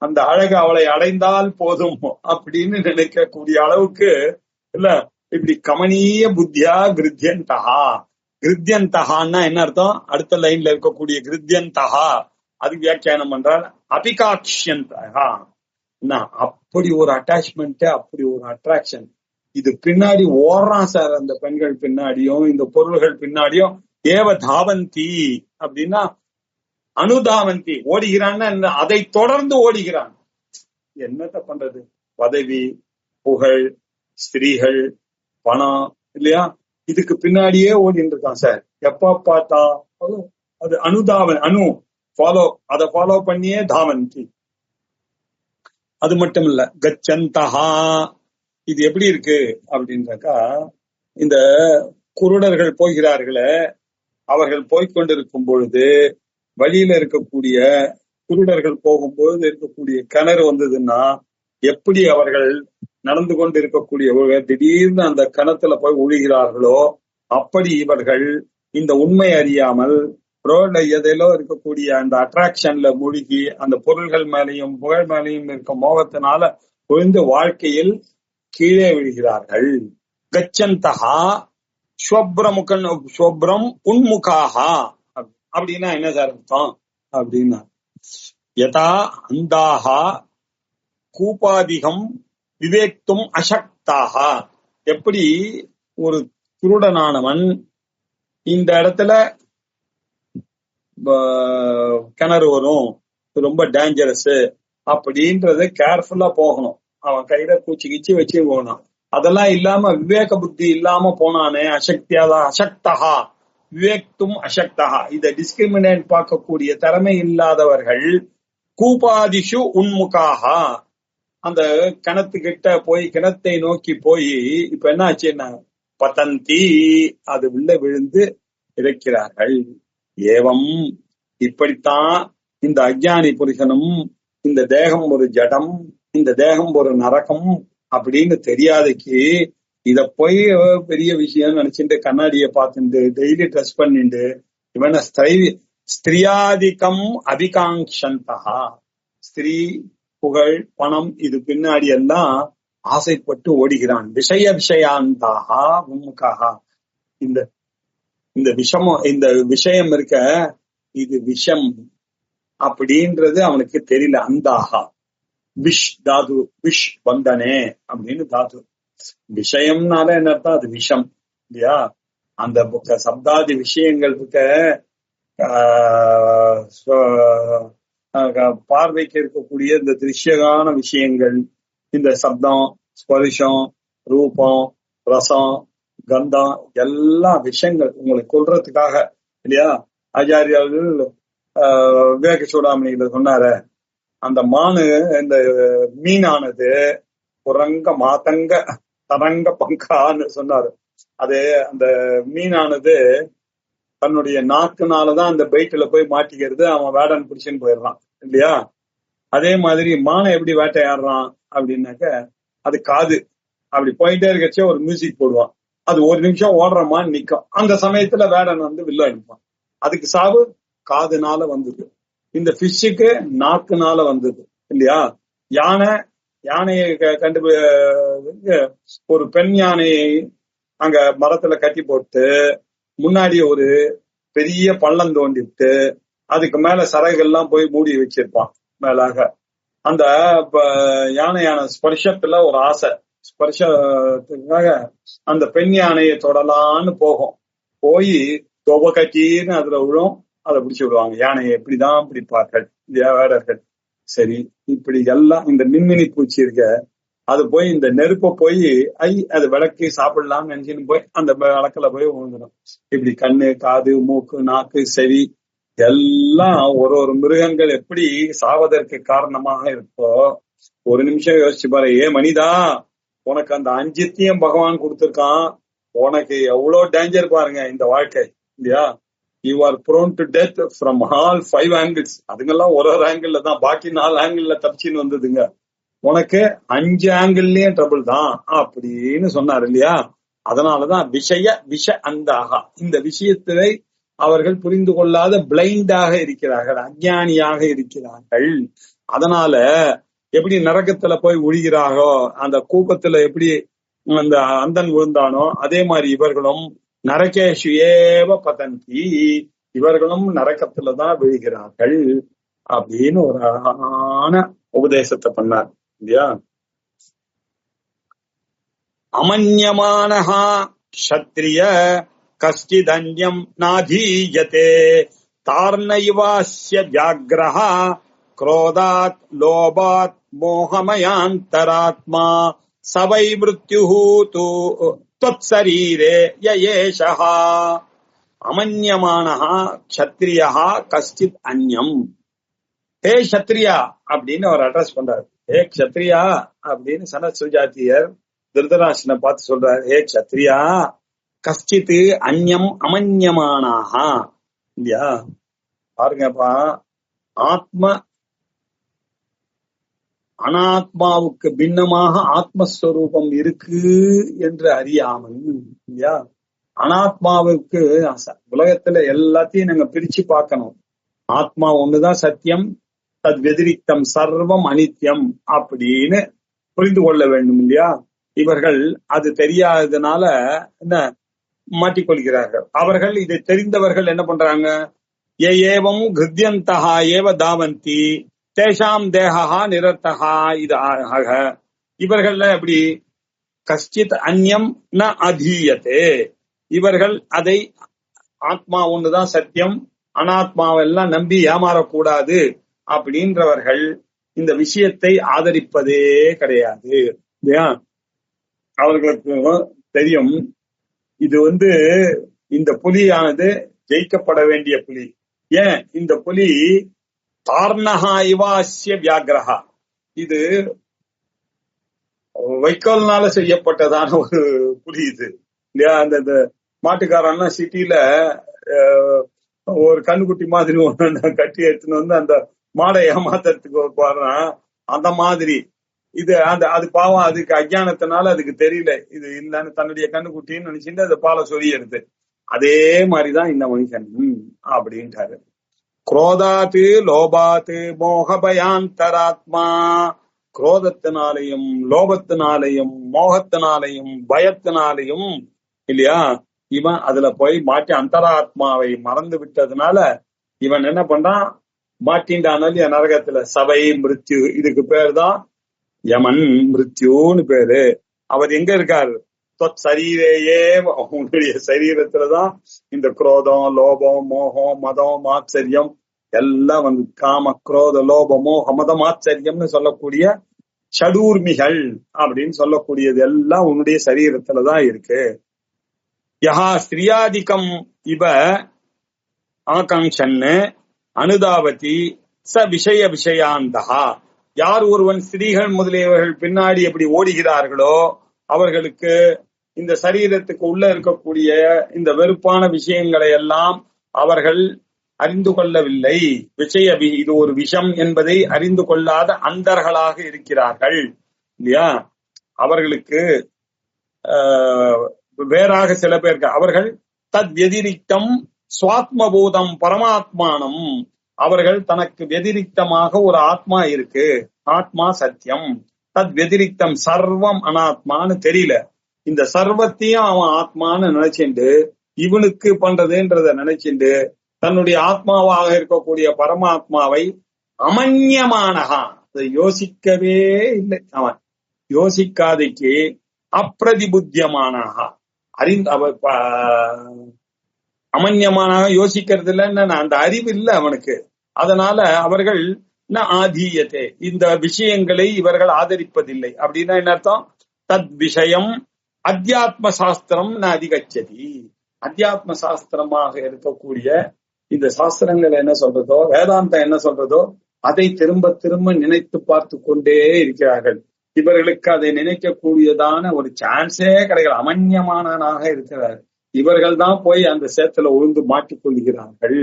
அந்த அழகு அவளை அடைந்தால் போதும் அப்படின்னு நினைக்கக்கூடிய அளவுக்கு இல்ல. இப்படி கமனீய புத்தியா கிருத்தியந்தகா. கிருத்தியந்தகான்னா என்ன அர்த்தம், அடுத்த லைன்ல இருக்கக்கூடிய கிருத்தியந்தகா அதுக்கு வியாக்கியானம் பண்றால் அபிகாக்ஷியந்தகா. அப்படி ஒரு அட்டாச்மெண்ட், அப்படி ஒரு அட்ராக்ஷன். இது பின்னாடி ஓடுறான் சார், அந்த பெண்கள் பின்னாடியும் இந்த பொருள்கள் பின்னாடியும். ஏவ தாவந்தி அப்படின்னா அனுதாவந்தி, ஓடுகிறான்னா அதை தொடர்ந்து ஓடுகிறான். என்னத்த பண்றது, பதவி, புகழ், ஸ்திரீகள், பணம் இல்லையா, இதுக்கு பின்னாடியே ஓடிட்டு இருக்கான் சார். எப்ப பார்த்தா அது அனுதாவன், ஃபாலோ, அதை ஃபாலோ பண்ணியே தாவந்தி. அது மட்டும் இல்ல, கச்சந்தஹா. இது எப்படி இருக்கு அப்படின்னாக்கா, இந்த குருடர்கள் போகிறார்களே, அவர்கள் போய்கொண்டிருக்கும் பொழுது வழியில இருக்கக்கூடிய குருடர்கள் போகும்போது இருக்கக்கூடிய கிணறு வந்ததுன்னா எப்படி அவர்கள் நடந்து கொண்டு இருக்கக்கூடிய திடீர்னு அந்த கிணத்துல போய் ஒழுகிறார்களோ, அப்படி இவர்கள் இந்த உண்மை அறியாமல் ரோட்ல எதிலோ இருக்கக்கூடிய அந்த அட்ராக்ஷன்ல மூழ்கி அந்த பொருள்கள் மேலையும் புகழ் மேலையும் இருக்க மோகத்தினால விழுந்து வாழ்க்கையில் கீழே விழுகிறார்கள். கச்சந்தகா ஸ்வப்ரமுகன் ஸ்வப்ரம் உன்முகாஹா அப்படின்னா என்ன சார் அர்த்தம் அப்படின்னா, யதா அந்தாஹா கூபாதிகம் விவேக்தும் அசக்தாஹா. எப்படி ஒரு குருடனானவன் இந்த இடத்துல கிணறு வரும், ரொம்ப டேஞ்சரஸ் அப்படின்றத கேர்ஃபுல்லா போகணும். அவன் கையில பூச்சி கிச்சி வச்சு போகணும். அதெல்லாம் இல்லாம விவேக புத்தி இல்லாம போனானே அசக்தியாதான் அசக்தகா. விவேக்தும் அசக்தகா, இதை டிஸ்கிரிமினேட் பார்க்கக்கூடிய திறமை இல்லாதவர்கள் கூபாதிஷு உன்முகாஹா. அந்த கிணத்துக்கிட்ட போய் கிணத்தை நோக்கி போய் இப்ப என்ன ஆச்சுன்னா பதந்தி, அது உள்ள விழுந்து இறக்கிறார்கள். ஏவம் இப்படித்தான் இந்த அஞ்ஞானி புருஷனும் இந்த தேகம் ஒரு ஜடம், இந்த தேகம் ஒரு நரகம் அப்படின்னு தெரியாதக்கு இத போய் பெரிய விஷயம் நினைச்சுட்டு கண்ணாடியை பார்த்துட்டு டெய்லி ட்ரெஸ் பண்ணிட்டு இவன ஸ்திரியாதிக்கம் அபிகாங்ஷந்தா, ஸ்திரீ புகழ் பணம் இது பின்னாடி எல்லாம் ஆசைப்பட்டு ஓடுகிறான். விஷயாந்தாக உம்முக்காக. இந்த இந்த விஷயம் இருக்க, இது விஷம் அப்படின்றது அவனுக்கு தெரியல. அந்தாகா விஷ் தாது, விஷ் வந்தனே அப்படின்னு தாது. விஷயம்னால என்ன அர்த்தம்? அது விஷம் இல்லையா? அந்த சப்தாதி விஷயங்கள் இருக்க பார்வைக்கு இருக்கக்கூடிய இந்த திருஷ்யகான விஷயங்கள், இந்த சப்தம், ஸ்பரிசம், ரூபம், ரசம், கந்தம், எல்லா விஷயங்கள் உங்களுக்கு கொள்றதுக்காக இல்லையா? ஆச்சாரியார்கள் விவேக சூடாமணியில சொன்னார, அந்த மானு இந்த மீனானது குரங்க மாதங்க தரங்க பங்கான்னு சொன்னாரு. அது அந்த மீனானது தன்னுடைய நாக்குனாலதான் அந்த பைட்டுல போய் மாட்டிக்கிறது, அவன் வேடன் பிடிச்சுன்னு போயிடுறான் இல்லையா? அதே மாதிரி மானை எப்படி வேட்டையாடுறான் அப்படின்னாக்க, அது காது அப்படி போயிட்டே இருக்கச்சே ஒரு மியூசிக் போடுவான், அது ஒரு நிமிஷம் ஓடுறமான்னு நிக்கும். அந்த சமயத்துல வேடன் வந்து வில்ல அடிப்பான். அதுக்கு சாவு காதுனால வந்தது. இந்த பிஷ்ஷுக்கு நாக்குனால வந்தது இல்லையா? யானையை ஒரு பெண் யானையை அங்க மரத்துல கட்டி போட்டு முன்னாடி ஒரு பெரிய பள்ளம் தோண்டிட்டு அதுக்கு மேல சரகுகள்லாம் போய் மூடி வச்சிருப்பான் மேலாக. அந்த யானையான ஸ்பர்ஷத்துல ஒரு ஆசை, ஸ்பர்ஷத்துக்காக அந்த பெண் யானையை தொடலான்னு போகும். போய் தொப கட்டின்னு அதுல விழும், அதை பிடிச்சு விடுவாங்க. யானையை எப்படிதான் பிடிப்பார்கள் வேடர்கள். சரி, இப்படி எல்லாம் இந்த மின்மினி பூச்சி இருக்க, அது போய் இந்த நெருப்ப போய் அது விளக்கு சாப்பிடலாம்னு நினைச்சுன்னு போய் அந்த விளக்குல போய் விழுந்துடும். இப்படி கண்ணு, காது, மூக்கு, நாக்கு, செவி எல்லாம் ஒரு மிருகங்கள் எப்படி சாவதற்கு காரணமாக இருக்கோ, ஒரு நிமிஷம் யோசிச்சு பாரு. மனிதா, உனக்கு அந்த அஞ்சுத்தையும் பகவான் கொடுத்திருக்கான், உனக்கு எவ்வளவு டேஞ்சர் பாருங்க இந்த வாழ்க்கை இல்லையா? You are prone to death from all 5 angles. அதுங்கெல்லாம் ஒரு ஆங்கிள் தான், பாக்கி 4 ஆங்கிள் தப்பிச்சின்னு வந்ததுங்க. உனக்கு 5 ஆங்கிள்லயும் ட்ரபிள் தான் அப்படின்னு சொன்னார் இல்லையா? அதனாலதான் விஷ அந்தாகா, இந்த விஷயத்தை அவர்கள் புரிந்து கொள்ளாத பிளைண்டாக இருக்கிறார்கள், அஞ்ஞானியாக இருக்கிறார்கள். அதனால எப்படி நரகத்துல போய் விழுகிறாரோ, அந்த கூப்பத்துல எப்படி அந்த அந்தன் விழுந்தானோ, அதே மாதிரி இவர்களும் நரகேஷு ஏவ பதந்தி, இவர்களும் நரகத்துலதான் விழுகிறார்கள் அப்படின்னு ஒரு அழகான உபதேசத்தை பண்ணார் இல்லையா? அமன்யமானஹா க்ஷத்ரிய கஷ்டிதன்யம் நாதீயதே தார்ணயிவாஸ்ய வியாக்ரஹா க்ரோதாத் லோபாத் மோகமயாந்தராத்மா சவை மிருத்யுஹு து त्वत्शरीरे ययेषः அமன்யமானஹ க்ஷத்ரியஹா கஷ்டித் அன்யம். ஹே க்ஷத்ரியா அப்படின்னு அவர் அட்ரஸ் பண்றாரு. ஹே க்ஷத்ரியா அப்படின்னு சனத் சுஜாத்தியர் திருதராஷ்டிரனை பார்த்து சொல்றாரு. ஹே க்ஷத்ரியா கஷ்டித் அன்யம் அமன்யமானஹா இல்லையா? பாருங்கப்பா, அனாத்மாவுக்கு பின்னமாக ஆத்மஸ்வரூபம் இருக்கு என்று அறியாமல் இல்லையா? அனாத்மாவுக்கு உலகத்துல எல்லாத்தையும் நாங்க பிரிச்சு பார்க்கணும். ஆத்மா ஒண்ணுதான் சத்தியம், தத் வெதிரிக்தம் சர்வம் அனித்யம் அப்படின்னு புரிந்து கொள்ள வேண்டும் இல்லையா? இவர்கள் அது தெரியாததுனால என்ன மாட்டிக்கொள்கிறார்கள். அவர்கள் இதை தெரிந்தவர்கள் என்ன பண்றாங்க? ஏவம் கிருத்யந்தஹா ஏவ தாவந்தி தேஷாம் தேகா நிரர்த்தகா. இது ஆக இவர்கள் எப்படி கஷ்டித் அந்யம் ந அதீயத்தே, இவர்கள் அதை ஆத்மா ஒண்ணுதான் சத்தியம், அனாத்மாவெல்லாம் நம்பி ஏமாறக்கூடாது அப்படின்றவர்கள் இந்த விஷயத்தை ஆதரிப்பதே கிடையாது. அவர்களுக்கு தெரியும் இது இந்த புலியானது ஜெயிக்கப்பட வேண்டிய புலி. ஏன் இந்த புலி தார்ணஹா இவாஸ்ய வியாக்ரஹா, இது வைக்கோல்னால செய்யப்பட்டதான ஒரு புலி இது இல்லையா? அந்த மாட்டுக்காரன்லாம் சிட்டில ஒரு கண்ணுக்குட்டி மாதிரி ஒண்ணு கட்டி எடுத்துன்னு வந்து அந்த மாடை ஏமாத்துறதுக்கு போறான். அந்த மாதிரி இது அது பாவம், அதுக்கு அஜானத்தினால அதுக்கு தெரியல இது இல்லன்னு, தன்னுடைய கண்ணுக்குட்டின்னு நினைச்சுட்டு அது பாலை சொல்லிடுது. அதே மாதிரிதான் இந்த மனுஷன் அப்படின்ட்டாரு. குரோதாத்து லோபாத்து மோகபயாந்தராத்மா. குரோதத்தினாலையும் லோபத்தினாலையும் மோகத்தினாலையும் பயத்தினாலையும் இல்லையா இவன் அதுல போய் மாட்டி அந்தராத்மாவை மறந்து விட்டதுனால இவன் என்ன பண்றான், மாட்டின்டானாலும் என் நரகத்துல சபை மிருத்யு, இதுக்கு பேர் தான் யமன் மிருத்யுன்னு பேரு. அவர் எங்க இருக்காரு? சரீரையே, உங்களுடைய சரீரத்துலதான் இந்த குரோதம் லோபம் மோகம் மதம் மாச்சரியம் எல்லாம் வந்து காம குரோத லோப மோக மதம் ஆச்சரியம்னு சொல்லக்கூடிய சடூர்மிகள் அப்படின்னு சொல்லக்கூடியது எல்லாம் உன்னுடைய சரீரத்துலதான் இருக்கு. யஹா ஸ்திரியாதிக்கம் இவ ஆகாங்ஷன்னு அனுதாவதி ச விஷய விஷயாந்தகா. யார் ஒருவன் ஸ்திரீகள் முதலியவர்கள் பின்னாடி எப்படி ஓடுகிறார்களோ அவர்களுக்கு இந்த சரீரத்துக்கு உள்ள இருக்கக்கூடிய இந்த வெறுப்பான விஷயங்களை எல்லாம் அவர்கள் அறிந்து கொள்ளவில்லை. விஷய இது ஒரு விஷம் என்பதை அறிந்து கொள்ளாத அந்தர்களாக இருக்கிறார்கள் இல்லையா. அவர்களுக்கு வேறாக சில பேருக்கு அவர்கள் தத் வெதிரிக்தம் சுவாத்மபூதம் பரமாத்மானம். அவர்கள் தனக்கு வெதிரிக்தமாக ஒரு ஆத்மா இருக்கு, ஆத்மா சத்தியம். தத் வெதிரிக்தம் சர்வம் அனாத்மான்னு தெரியல. இந்த சர்வத்தையும் அவன் ஆத்மான்னு நினைச்சுண்டு இவனுக்கு பண்றதுன்றத நினைச்சுண்டு தன்னுடைய ஆத்மாவாக இருக்கக்கூடிய பரமாத்மாவை அமன்யமானகா, அதை யோசிக்கவே இல்லை. அவன் யோசிக்காதைக்கு அப்பிரதிபுத்தியமானகா, அமன்யமானாக யோசிக்கிறது இல்லைன்னு அந்த அறிவு இல்லை அவனுக்கு. அதனால அவர்கள் ஆதீயத்தை, இந்த விஷயங்களை இவர்கள் ஆதரிப்பதில்லை. அப்படின்னா என்ன அர்த்தம்? தத் விஷயம் அத்தியாத்ம சாஸ்திரம் அதிகச்சதி. அத்தியாத்ம சாஸ்திரமாக இருக்கக்கூடிய இந்த சாஸ்திரங்கள் என்ன சொல்றதோ, வேதாந்தம் என்ன சொல்றதோ அதை திரும்ப திரும்ப நினைத்து பார்த்து கொண்டே இருக்கிறார்கள். இவர்களுக்கு அதை நினைக்கக்கூடியதான ஒரு சான்ஸே கிடைக்கல. அமன்யமானாக இருக்கிறார். இவர்கள் தான் போய் அந்த சேத்துல உழுந்து மாட்டிக்கொள்கிறார்கள்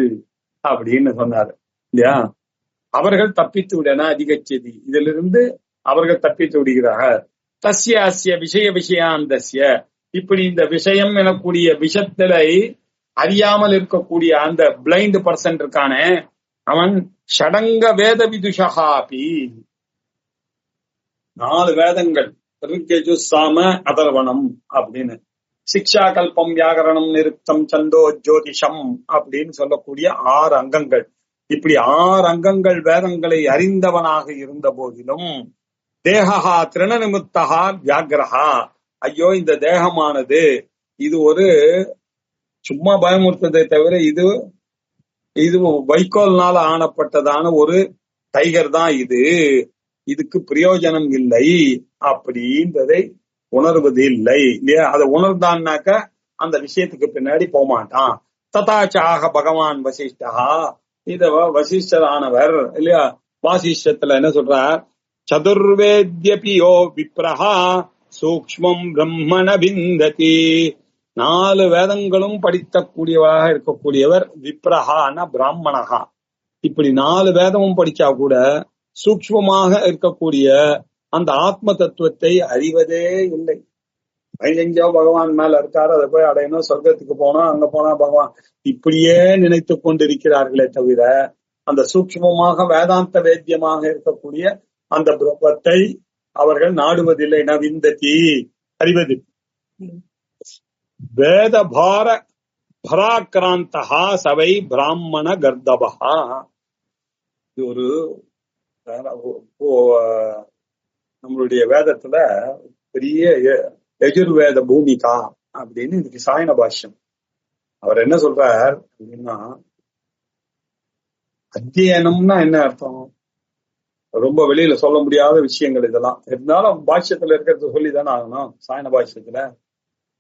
அப்படின்னு சொன்னாரு இல்லையா. அவர்கள் தப்பித்து விடனா அதிகச்சதி, இதிலிருந்து அவர்கள் தப்பித்து விடுகிறார்கள். தஸ்ய அஸ்ய விஷய விஷயாந்தஸ்ய, இப்படி இந்த விஷயம் எனக்கூடிய விஷயத்திலை அறியாமல் இருக்கக்கூடிய அந்த பிளைண்ட் பர்சன் இருக்கானே அவன் ஷடங்க வேத விதுஷாபி, 4 வேதங்கள் ரிக்கேஜு சாம அதர்வணம் அப்படின்னு, சிக்ஷா கல்பம் வியாகரணம் நிருக்தம் சந்தோ ஜோதிஷம் அப்படின்னு சொல்லக்கூடிய 6 அங்கங்கள். இப்படி 6 அங்கங்கள் வேதங்களை அறிந்தவனாக இருந்த போதிலும் தேகா திருண நிமித்தகா வியாகிரஹா, ஐயோ இந்த தேகமானது இது ஒரு சும்மா பயமுறுத்ததை தவிர இது வைக்கோல்னால ஆனப்பட்டதான ஒரு டைகர் தான், இதுக்கு பிரயோஜனம் இல்லை அப்படின்றதை உணர்வது இல்லை இல்லையா. அதை உணர்ந்தான்னாக்க அந்த விஷயத்துக்கு பின்னாடி போகமாட்டான். ததாச்சாக பகவான் வசிஷ்டா, இத வசிஷ்டரானவர் இல்லையா. வாசிஷ்டத்துல என்ன சொல்றார்? சதுர்வேத்யபியோ விப்ரஹா சூக்ஷ்மம் பிரம்மண விந்ததி. 4 வேதங்களும் படித்தக்கூடியவராக இருக்கக்கூடியவர் விப்ரஹான பிராமணஹா. இப்படி 4 வேதமும் படிச்சா கூட சூக்ஷ்மமாக இருக்கக்கூடிய அந்த ஆத்ம தத்துவத்தை அறிவதே இல்லை. 15 பகவான் மேல இருக்காரு, அதை போய் அடையணும், சொர்க்கத்துக்கு போனா அங்க போனா பகவான், இப்படியே நினைத்து கொண்டிருக்கிறார்களே தவிர அந்த சூக்ஷ்மமாக வேதாந்த வேத்தியமாக இருக்கக்கூடிய அந்த பிரம்மத்தை அவர்கள் நாடுவதில்லை. நவிந்ததி, அறிவது. வேத பார பராக்கிராந்தஹா சவை பிராமண கர்தபஹா. இது ஒரு நம்மளுடைய வேதத்துல பெரிய யஜுர்வேத பூமிகா அப்படின்னு இதுக்கு சாயன பாஷ்யம். அவர் என்ன சொல்றார் அப்படின்னா, அத்தியனம்னா என்ன அர்த்தம்? ரொம்ப வெளியில சொல்ல முடியாத விஷயங்கள் இதெல்லாம். இருந்தாலும் பாஷ்யத்துல இருக்கிறது சொல்லிதானே ஆகணும். சாயன பாஷ்யத்துல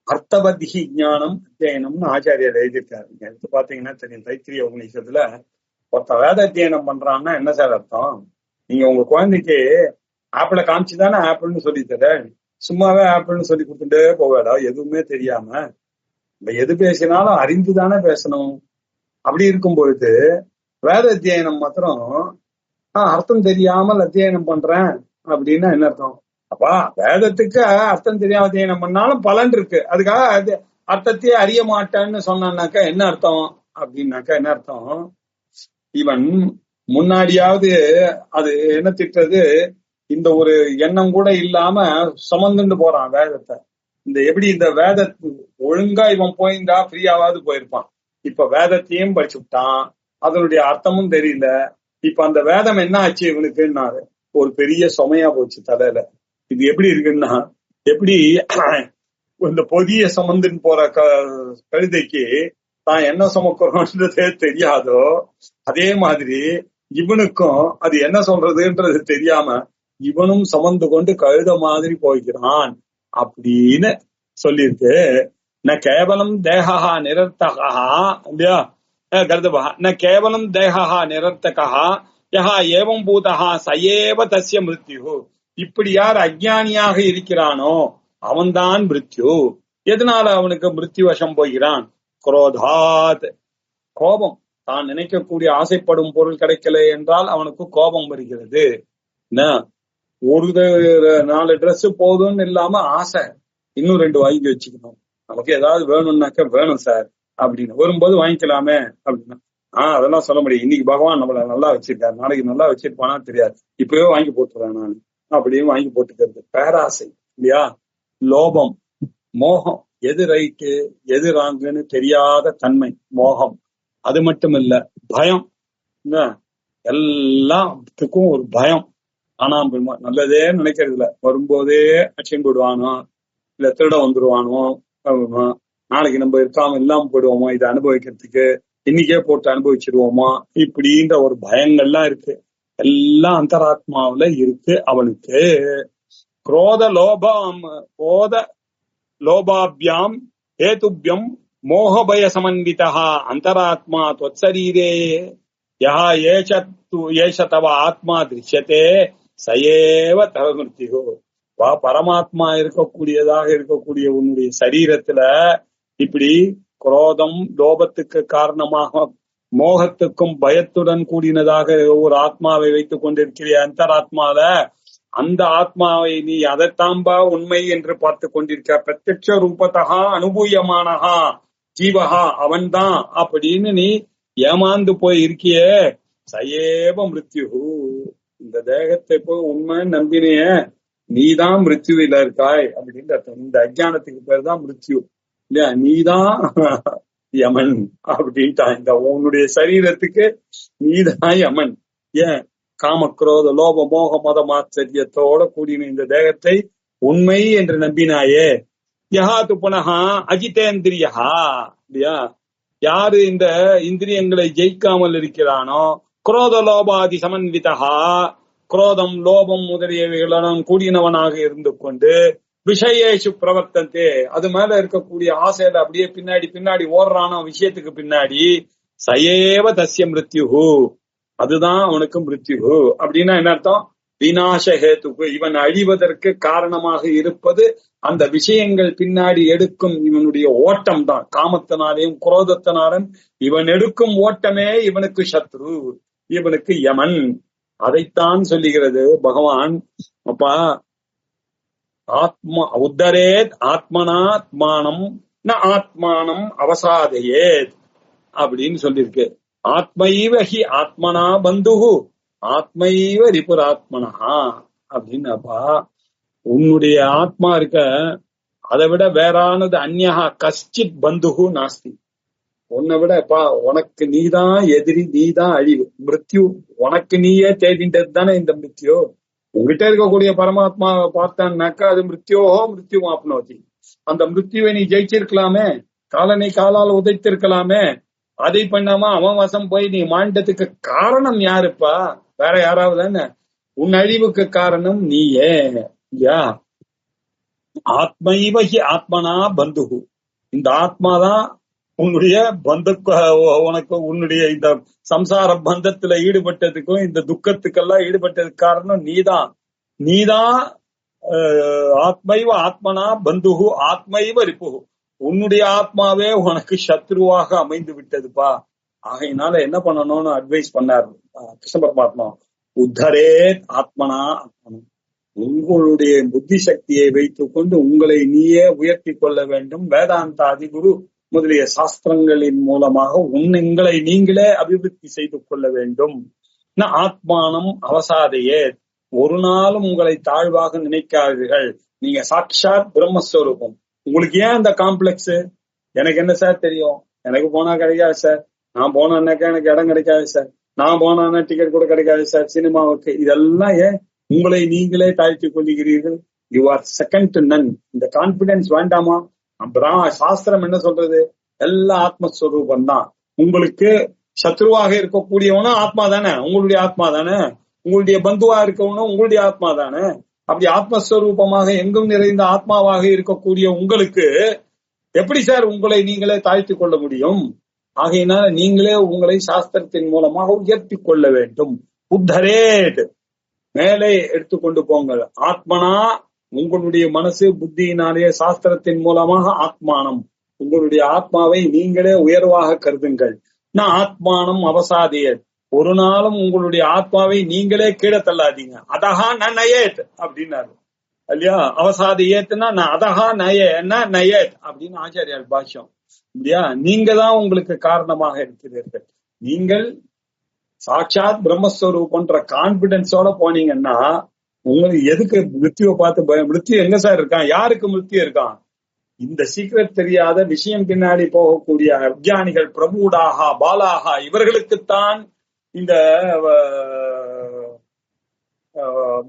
அர்த்தபத்தி ஞானம் அத்தியனம்னு ஆச்சாரியர் எழுதியிருக்காரு. நீங்க எடுத்து பாத்தீங்கன்னா தெரியும். தைத்திரிய உபநிஷத்துல ஒருத்த வேத அத்தியனம் பண்றான்னா என்ன சார் அர்த்தம்? நீங்க உங்க குழந்தைக்கு ஆப்பிளை காமிச்சுதானே ஆப்பிள்னு சொல்லி தர, சும்மாவே ஆப்பிள்னு சொல்லி கொடுத்துட்டே போவேடா எதுவுமே தெரியாம. நம்ம எது பேசினாலும் அறிந்துதானே பேசணும். அப்படி இருக்கும் பொழுது வேத அத்தியனம் மாத்திரம் அர்த்தம் தெரியாமல் அத்தியனம் பண்றேன் அப்படின்னா என்ன அர்த்தம்? அப்பா வேதத்துக்கு அர்த்தம் தெரியாம அத்தியனம் பண்ணாலும் பலன் இருக்கு, அதுக்காக அது அர்த்தத்தையே அறிய மாட்டேன்னு சொன்னான்னாக்கா என்ன அர்த்தம் அப்படின்னாக்கா என்ன அர்த்தம்? இவன் முன்னாடியாவது அது என்ன திட்டது, இந்த ஒரு எண்ணம் கூட இல்லாம சுமந்துட்டு போறான் வேதத்தை. இந்த எப்படி இந்த வேத ஒழுங்கா இவன் போயிருந்தா ஃப்ரீயாவது போயிருப்பான். இப்ப வேதத்தையும் படிச்சுட்டான், அதனுடைய அர்த்தமும் தெரியல. இப்ப அந்த வேதம் என்ன ஆச்சு இவனுக்குன்னாரு, ஒரு பெரிய சுமையா போச்சு தலையில. இது எப்படி இருக்குன்னா, எப்படி இந்த பொதிய சுமந்துன்னு போற கழுதைக்கு தான் என்ன சுமக்கிறோன்றதே தெரியாதோ, அதே மாதிரி இவனுக்கும் அது என்ன சொல்றதுன்றது தெரியாம இவனும் சுமந்து கொண்டு கழுத மாதிரி போய்கிறான் அப்படின்னு சொல்லியிருக்கு. ந கேவலம் தேகா நிரர்த்தகா இல்லையா கருதபா, ந கேவலம் தேகா நிரர்த்தகா யஹா ஏவம் பூதகா சயேவ தஸ்ய மிருத்யு. இப்படி யார் அஜ்ஞானியாக இருக்கிறானோ அவன்தான் மிருத்யு. எதனால அவனுக்கு மிருத்யு வசம் போகிறான்? குரோதாத், கோபம். தான் நினைக்கக்கூடிய ஆசைப்படும் பொருள் கிடைக்கல என்றால் அவனுக்கு கோபம் வருகிறது. ஒரு 4 டிரெஸ் போதும்னு இல்லாம ஆசை, இன்னும் 2 வாங்கி வச்சுக்கணும். நமக்கு ஏதாவது வேணும்னாக்க வேணும் சார் அப்படின்னு வரும்போது வாங்கிக்கலாமே அப்படின்னா அதெல்லாம் சொல்ல முடியும். இன்னைக்கு பகவான் நம்மள நல்லா வச்சிருக்காரு, நாளைக்கு நல்லா வச்சிருப்பானா தெரியாது, இப்பவே வாங்கி போட்டுறேன் நான் அப்படின்னு வாங்கி போட்டுக்கிறது பேராசை இல்லையா? லோபம், மோகம், எது ரைட்டு எது ராங்குன்னு தெரியாத தன்மை மோகம். அது மட்டும் இல்ல பயம், எல்லாத்துக்கும் ஒரு பயம். ஆனா நல்லதே நினைக்கிறது இல்ல, வரும்போதே அச்சன் போடுவானோ இல்ல திருட வந்துருவானோ, நாளைக்கு நம்ம இருக்காம இல்லாம போயிடுவோமோ, இதை அனுபவிக்கிறதுக்கு இன்னைக்கே போட்டு அனுபவிச்சிருவோமா, இப்படின்ற ஒரு பயங்கள்லாம் இருக்கு. எல்லாம் அந்தராத்மாவில இருக்கு அவனுக்கு. குரோத லோபாபியாம் ஹேதுபியம் மோகபய சமன்விதா அந்தராத்மா त्वत्शरीरे யஹ ஏஷ தவ ஆத்மா திருஷ்யதே சயேவ தவ மிருத்யு. பரமாத்மா இருக்கக்கூடிய உன்னுடைய சரீரத்துல இப்படி குரோதம் லோபத்துக்கு காரணமாக மோகத்துக்கும் பயத்துடன் கூடினதாக ஒரு ஆத்மாவை வைத்துக் கொண்டிருக்கிற அந்தராத்மால, அந்த ஆத்மாவை நீ அதைத்தாம்பா உண்மை என்று பார்த்து கொண்டிருக்க. பிரத்யக்ஷ ரூபத்தகா அனுபூயமானஹா ஜீவஹா, அவன்தான் அப்படின்னு நீ ஏமாந்து போய் இருக்கியே. சயேவ மிருத்யு, இந்த தேகத்தை போய் உண்மை நம்பினைய நீதான் மிருத்யுவில இருக்காய் அப்படின்னு அர்த்தம். இந்த அஜ்ஞானத்துக்கு பேர் தான் மிருத்யு இல்லையா? நீதான் யமன் அப்படின்ட்டான். இந்த உன்னுடைய சரீரத்துக்கு நீதான் யமன். ஏன்? காமக்ரோத லோப மோக மத மாச்சரியத்தோட கூடின இந்த தேகத்தை உண்மை என்று நம்பினாயே. யஹா து புனகா அஜிதேந்திரியா இல்லையா? யாரு இந்த இந்திரியங்களை ஜெயிக்காமல் இருக்கிறானோ, குரோத லோபாதி சமன்விதா, குரோதம் லோபம் முதலியவைகளுடன் கூடினவனாக இருந்து கொண்டு விஷயேஷு பிரவர்த்தந்தே, அது மேல இருக்கக்கூடிய ஆசையில அப்படியே பின்னாடி ஓடுறானோ விஷயத்துக்கு பின்னாடி, சயேவ தஸ்ய மிருத்யுஹு, அதுதான் அவனுக்கு மிருத்யுஹு. அப்படின்னா என்ன அர்த்தம்? விநாசஹேதுக்கு, இவன் அழிவதற்கு காரணமாக இருப்பது அந்த விஷயங்கள் பின்னாடி எடுக்கும் இவனுடைய ஓட்டம் தான். காமத்தினாலையும் குரோதத்தினாலும் இவன் எடுக்கும் ஓட்டமே இவனுக்கு சத்ரு, இவனுக்கு யமன். அதைத்தான் சொல்லுகிறது பகவான். அப்பா ஆத்மா உத்தரேத் ஆத்மனாத்மானம் ந ஆத்மானம் அவசாதையேத் அப்படின்னு சொல்லிருக்கு. ஆத்மைவ ஹி ஆத்மனா பந்துஹு ஆத்மைவ ரிபுராத்மனஹா அப்படின்னாப்பா, உன்னுடைய ஆத்மா இருக்க அதை விட வேறானது அந்யஹா கஷ்டித் பந்துஹு நாஸ்தி. உன்னை விடப்பா உனக்கு நீதான் எதிரி, நீதான் அழிவு, மிருத்யு உனக்கு நீயே தேடின்றது தானே இந்த மிருத்யு. உங்ககிட்ட இருக்கக்கூடிய பரமாத்மாவை பார்த்தான்னாக்கா அது மிருத்யோஹோ மிருத்யு ஆப்னோதி. அந்த மிருத்யுவை நீ ஜெயிச்சிருக்கலாமே, காலனை காலால் உதைத்திருக்கலாமே. அதை பண்ணாம அவன் வசம் போய் நீ மாண்டதுக்கு காரணம் யாருப்பா? வேற யாராவது தானே. உன் அழிவுக்கு காரணம் நீயே இல்லையா? ஆத்மைவகி ஆத்மனா பந்துகு, இந்த ஆத்மாதான் உன்னுடைய உனக்கு உன்னுடைய இந்த சம்சார பந்தத்துல ஈடுபட்டதுக்கும் இந்த துக்கத்துக்கெல்லாம் ஈடுபட்டதுக்கு காரணம் நீதான் ஆத்மைவ ஆத்மனா பந்துகு ஆத்மைவ ரிப்புகு, உன்னுடைய ஆத்மாவே உனக்கு சத்ருவாக அமைந்து விட்டதுப்பா. ஆகையினால என்ன பண்ணணும்னு அட்வைஸ் பண்ணார் கிருஷ்ண பரமாத்மா. உத்தரே ஆத்மனா ஆத்மனம். உங்களுடைய புத்தி சக்தியை வைத்துக் கொண்டு உங்களை நீயே உயர்த்தி கொள்ள வேண்டும். வேதாந்தாதி குரு முதலிய சாஸ்திரங்களின் மூலமாக உங்களை நீங்களே அபிவிருத்தி செய்து கொள்ள வேண்டும். ஆத்மானம் அவசாதையே. ஒரு நாளும் உங்களை தாழ்வாக நினைக்காதீர்கள். நீங்க சாட்சாத் பிரம்மஸ்வரூபம். உங்களுக்கு ஏன் அந்த காம்ப்ளெக்ஸ்? எனக்கு என்ன சார் தெரியும், எனக்கு போனா கிடைக்காது சார், நான் போனான்னாக்கா எனக்கு இடம் கிடைக்காது சார், நான் போனான்னா டிக்கெட் கூட கிடைக்காது சார் சினிமாவுக்கு. இதெல்லாம் ஏன் உங்களை நீங்களே தாழ்த்தி கொள்ளுகிறீர்கள்? You are second to none. இந்த கான்பிடன்ஸ் வேண்டாமா? சாஸ்திரம் என்ன சொல்றது? எல்லா ஆத்மஸ்வரூபம் தான். உங்களுக்கு சத்ருவாக இருக்கக்கூடியவனும் ஆத்மா தானே, உங்களுடைய ஆத்மா தானே. உங்களுடைய பந்துவா இருக்கவனும் உங்களுடைய ஆத்மா தானே. அப்படி ஆத்மஸ்வரூபமாக எங்கும் நிறைந்த ஆத்மாவாக இருக்கக்கூடிய உங்களுக்கு எப்படி சார் உங்களை நீங்களே தாழ்த்தி கொள்ள முடியும்? ஆகையினால நீங்களே உங்களை சாஸ்திரத்தின் மூலமாக உயர்த்தி கொள்ள வேண்டும். உத்தரேத், மேலே எடுத்துக்கொண்டு போங்கள். ஆத்மனா, உங்களுடைய மனசு புத்தியினாலேயே சாஸ்திரத்தின் மூலமாக ஆத்மானம், உங்களுடைய ஆத்மாவை நீங்களே உயர்வாக கருதுங்கள். நான் ஆத்மானம் அவசாதிய, ஒரு நாளும் உங்களுடைய ஆத்மாவை நீங்களே கீழே தள்ளாதீங்க. அதஹா நயேத் அப்படின்னாரு இல்லையா? அவசாதி ஏத்துனா நான் அதஹா நயேத் அப்படின்னு ஆச்சாரியார் பாஷ்யம் இல்லையா? நீங்க தான் உங்களுக்கு காரணமாக இருக்கிறீர்கள். நீங்கள் சாட்சாத் பிரம்மஸ்வரூபன்ற கான்பிடன்ஸோட போனீங்கன்னா உங்களுக்கு எதுக்கு மிருத்யுவை பார்த்து பயம்? மிருத்யு எங்க சார் இருக்கான்? யாருக்கு மிருத்யு இருக்கான்? இந்த சீக்கிரம் தெரியாத விஷயம் பின்னாடி போகக்கூடிய அஜ்ஞானிகள், பிரபுடாகா பாலாகா, இவர்களுக்குத்தான் இந்த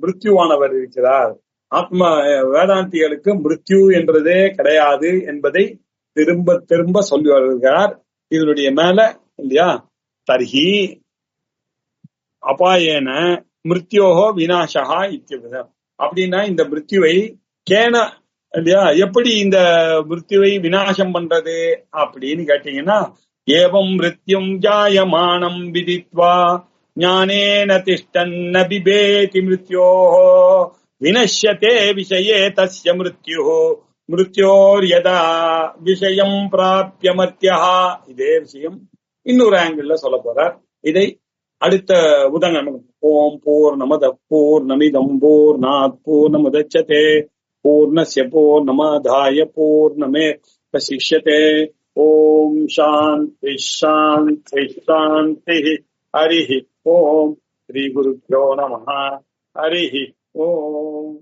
மிருத்யுவானவர் இருக்கிறார். ஆத்ம வேதாந்திகளுக்கு மிருத்யு என்றதே கிடையாது என்பதை திரும்ப திரும்ப சொல்லி வருகிறார். இதனுடைய மேல இல்லையா, தர்ஹி அபாயேன மிருத்யோகோ விநாசகா இத்தியவிதம். அப்படின்னா இந்த மிருத்யுவை கேன இல்லையா, எப்படி இந்த மிருத்யுவை விநாசம் பண்றது அப்படின்னு கேட்டீங்கன்னா, ஏவம் மிருத்யும் ஜாயமானம் விதித்வா ஞானேன திஷ்டன்ன பிபேதி மிருத்யோஹோ வினஷ்யதே விஷயே தஸ்ய மிருத்யுஹோ மிருத்யோர் யதா விஷயம் பிராப்ய மர்த்யஹ. இதே விஷயம் இன்னொரு ஆங்கிள் சொல்ல போறார். இதை அடுத்த உதாரணம். ஓம் பூர்ணமத பூர்ணமிதம் பூர்ணாத் பூர்ணமுதச்யதே பூர்ணஸ்ய பூர்ணமாதாய பூர்ணமேவாவசிஷ்யதே. ஓம் சாந்தி சாந்தி சாந்தி. ஹரிஹி ஓம். ஸ்ரீ குருப்யோ நமஹ. ஹரிஹி ஓம்.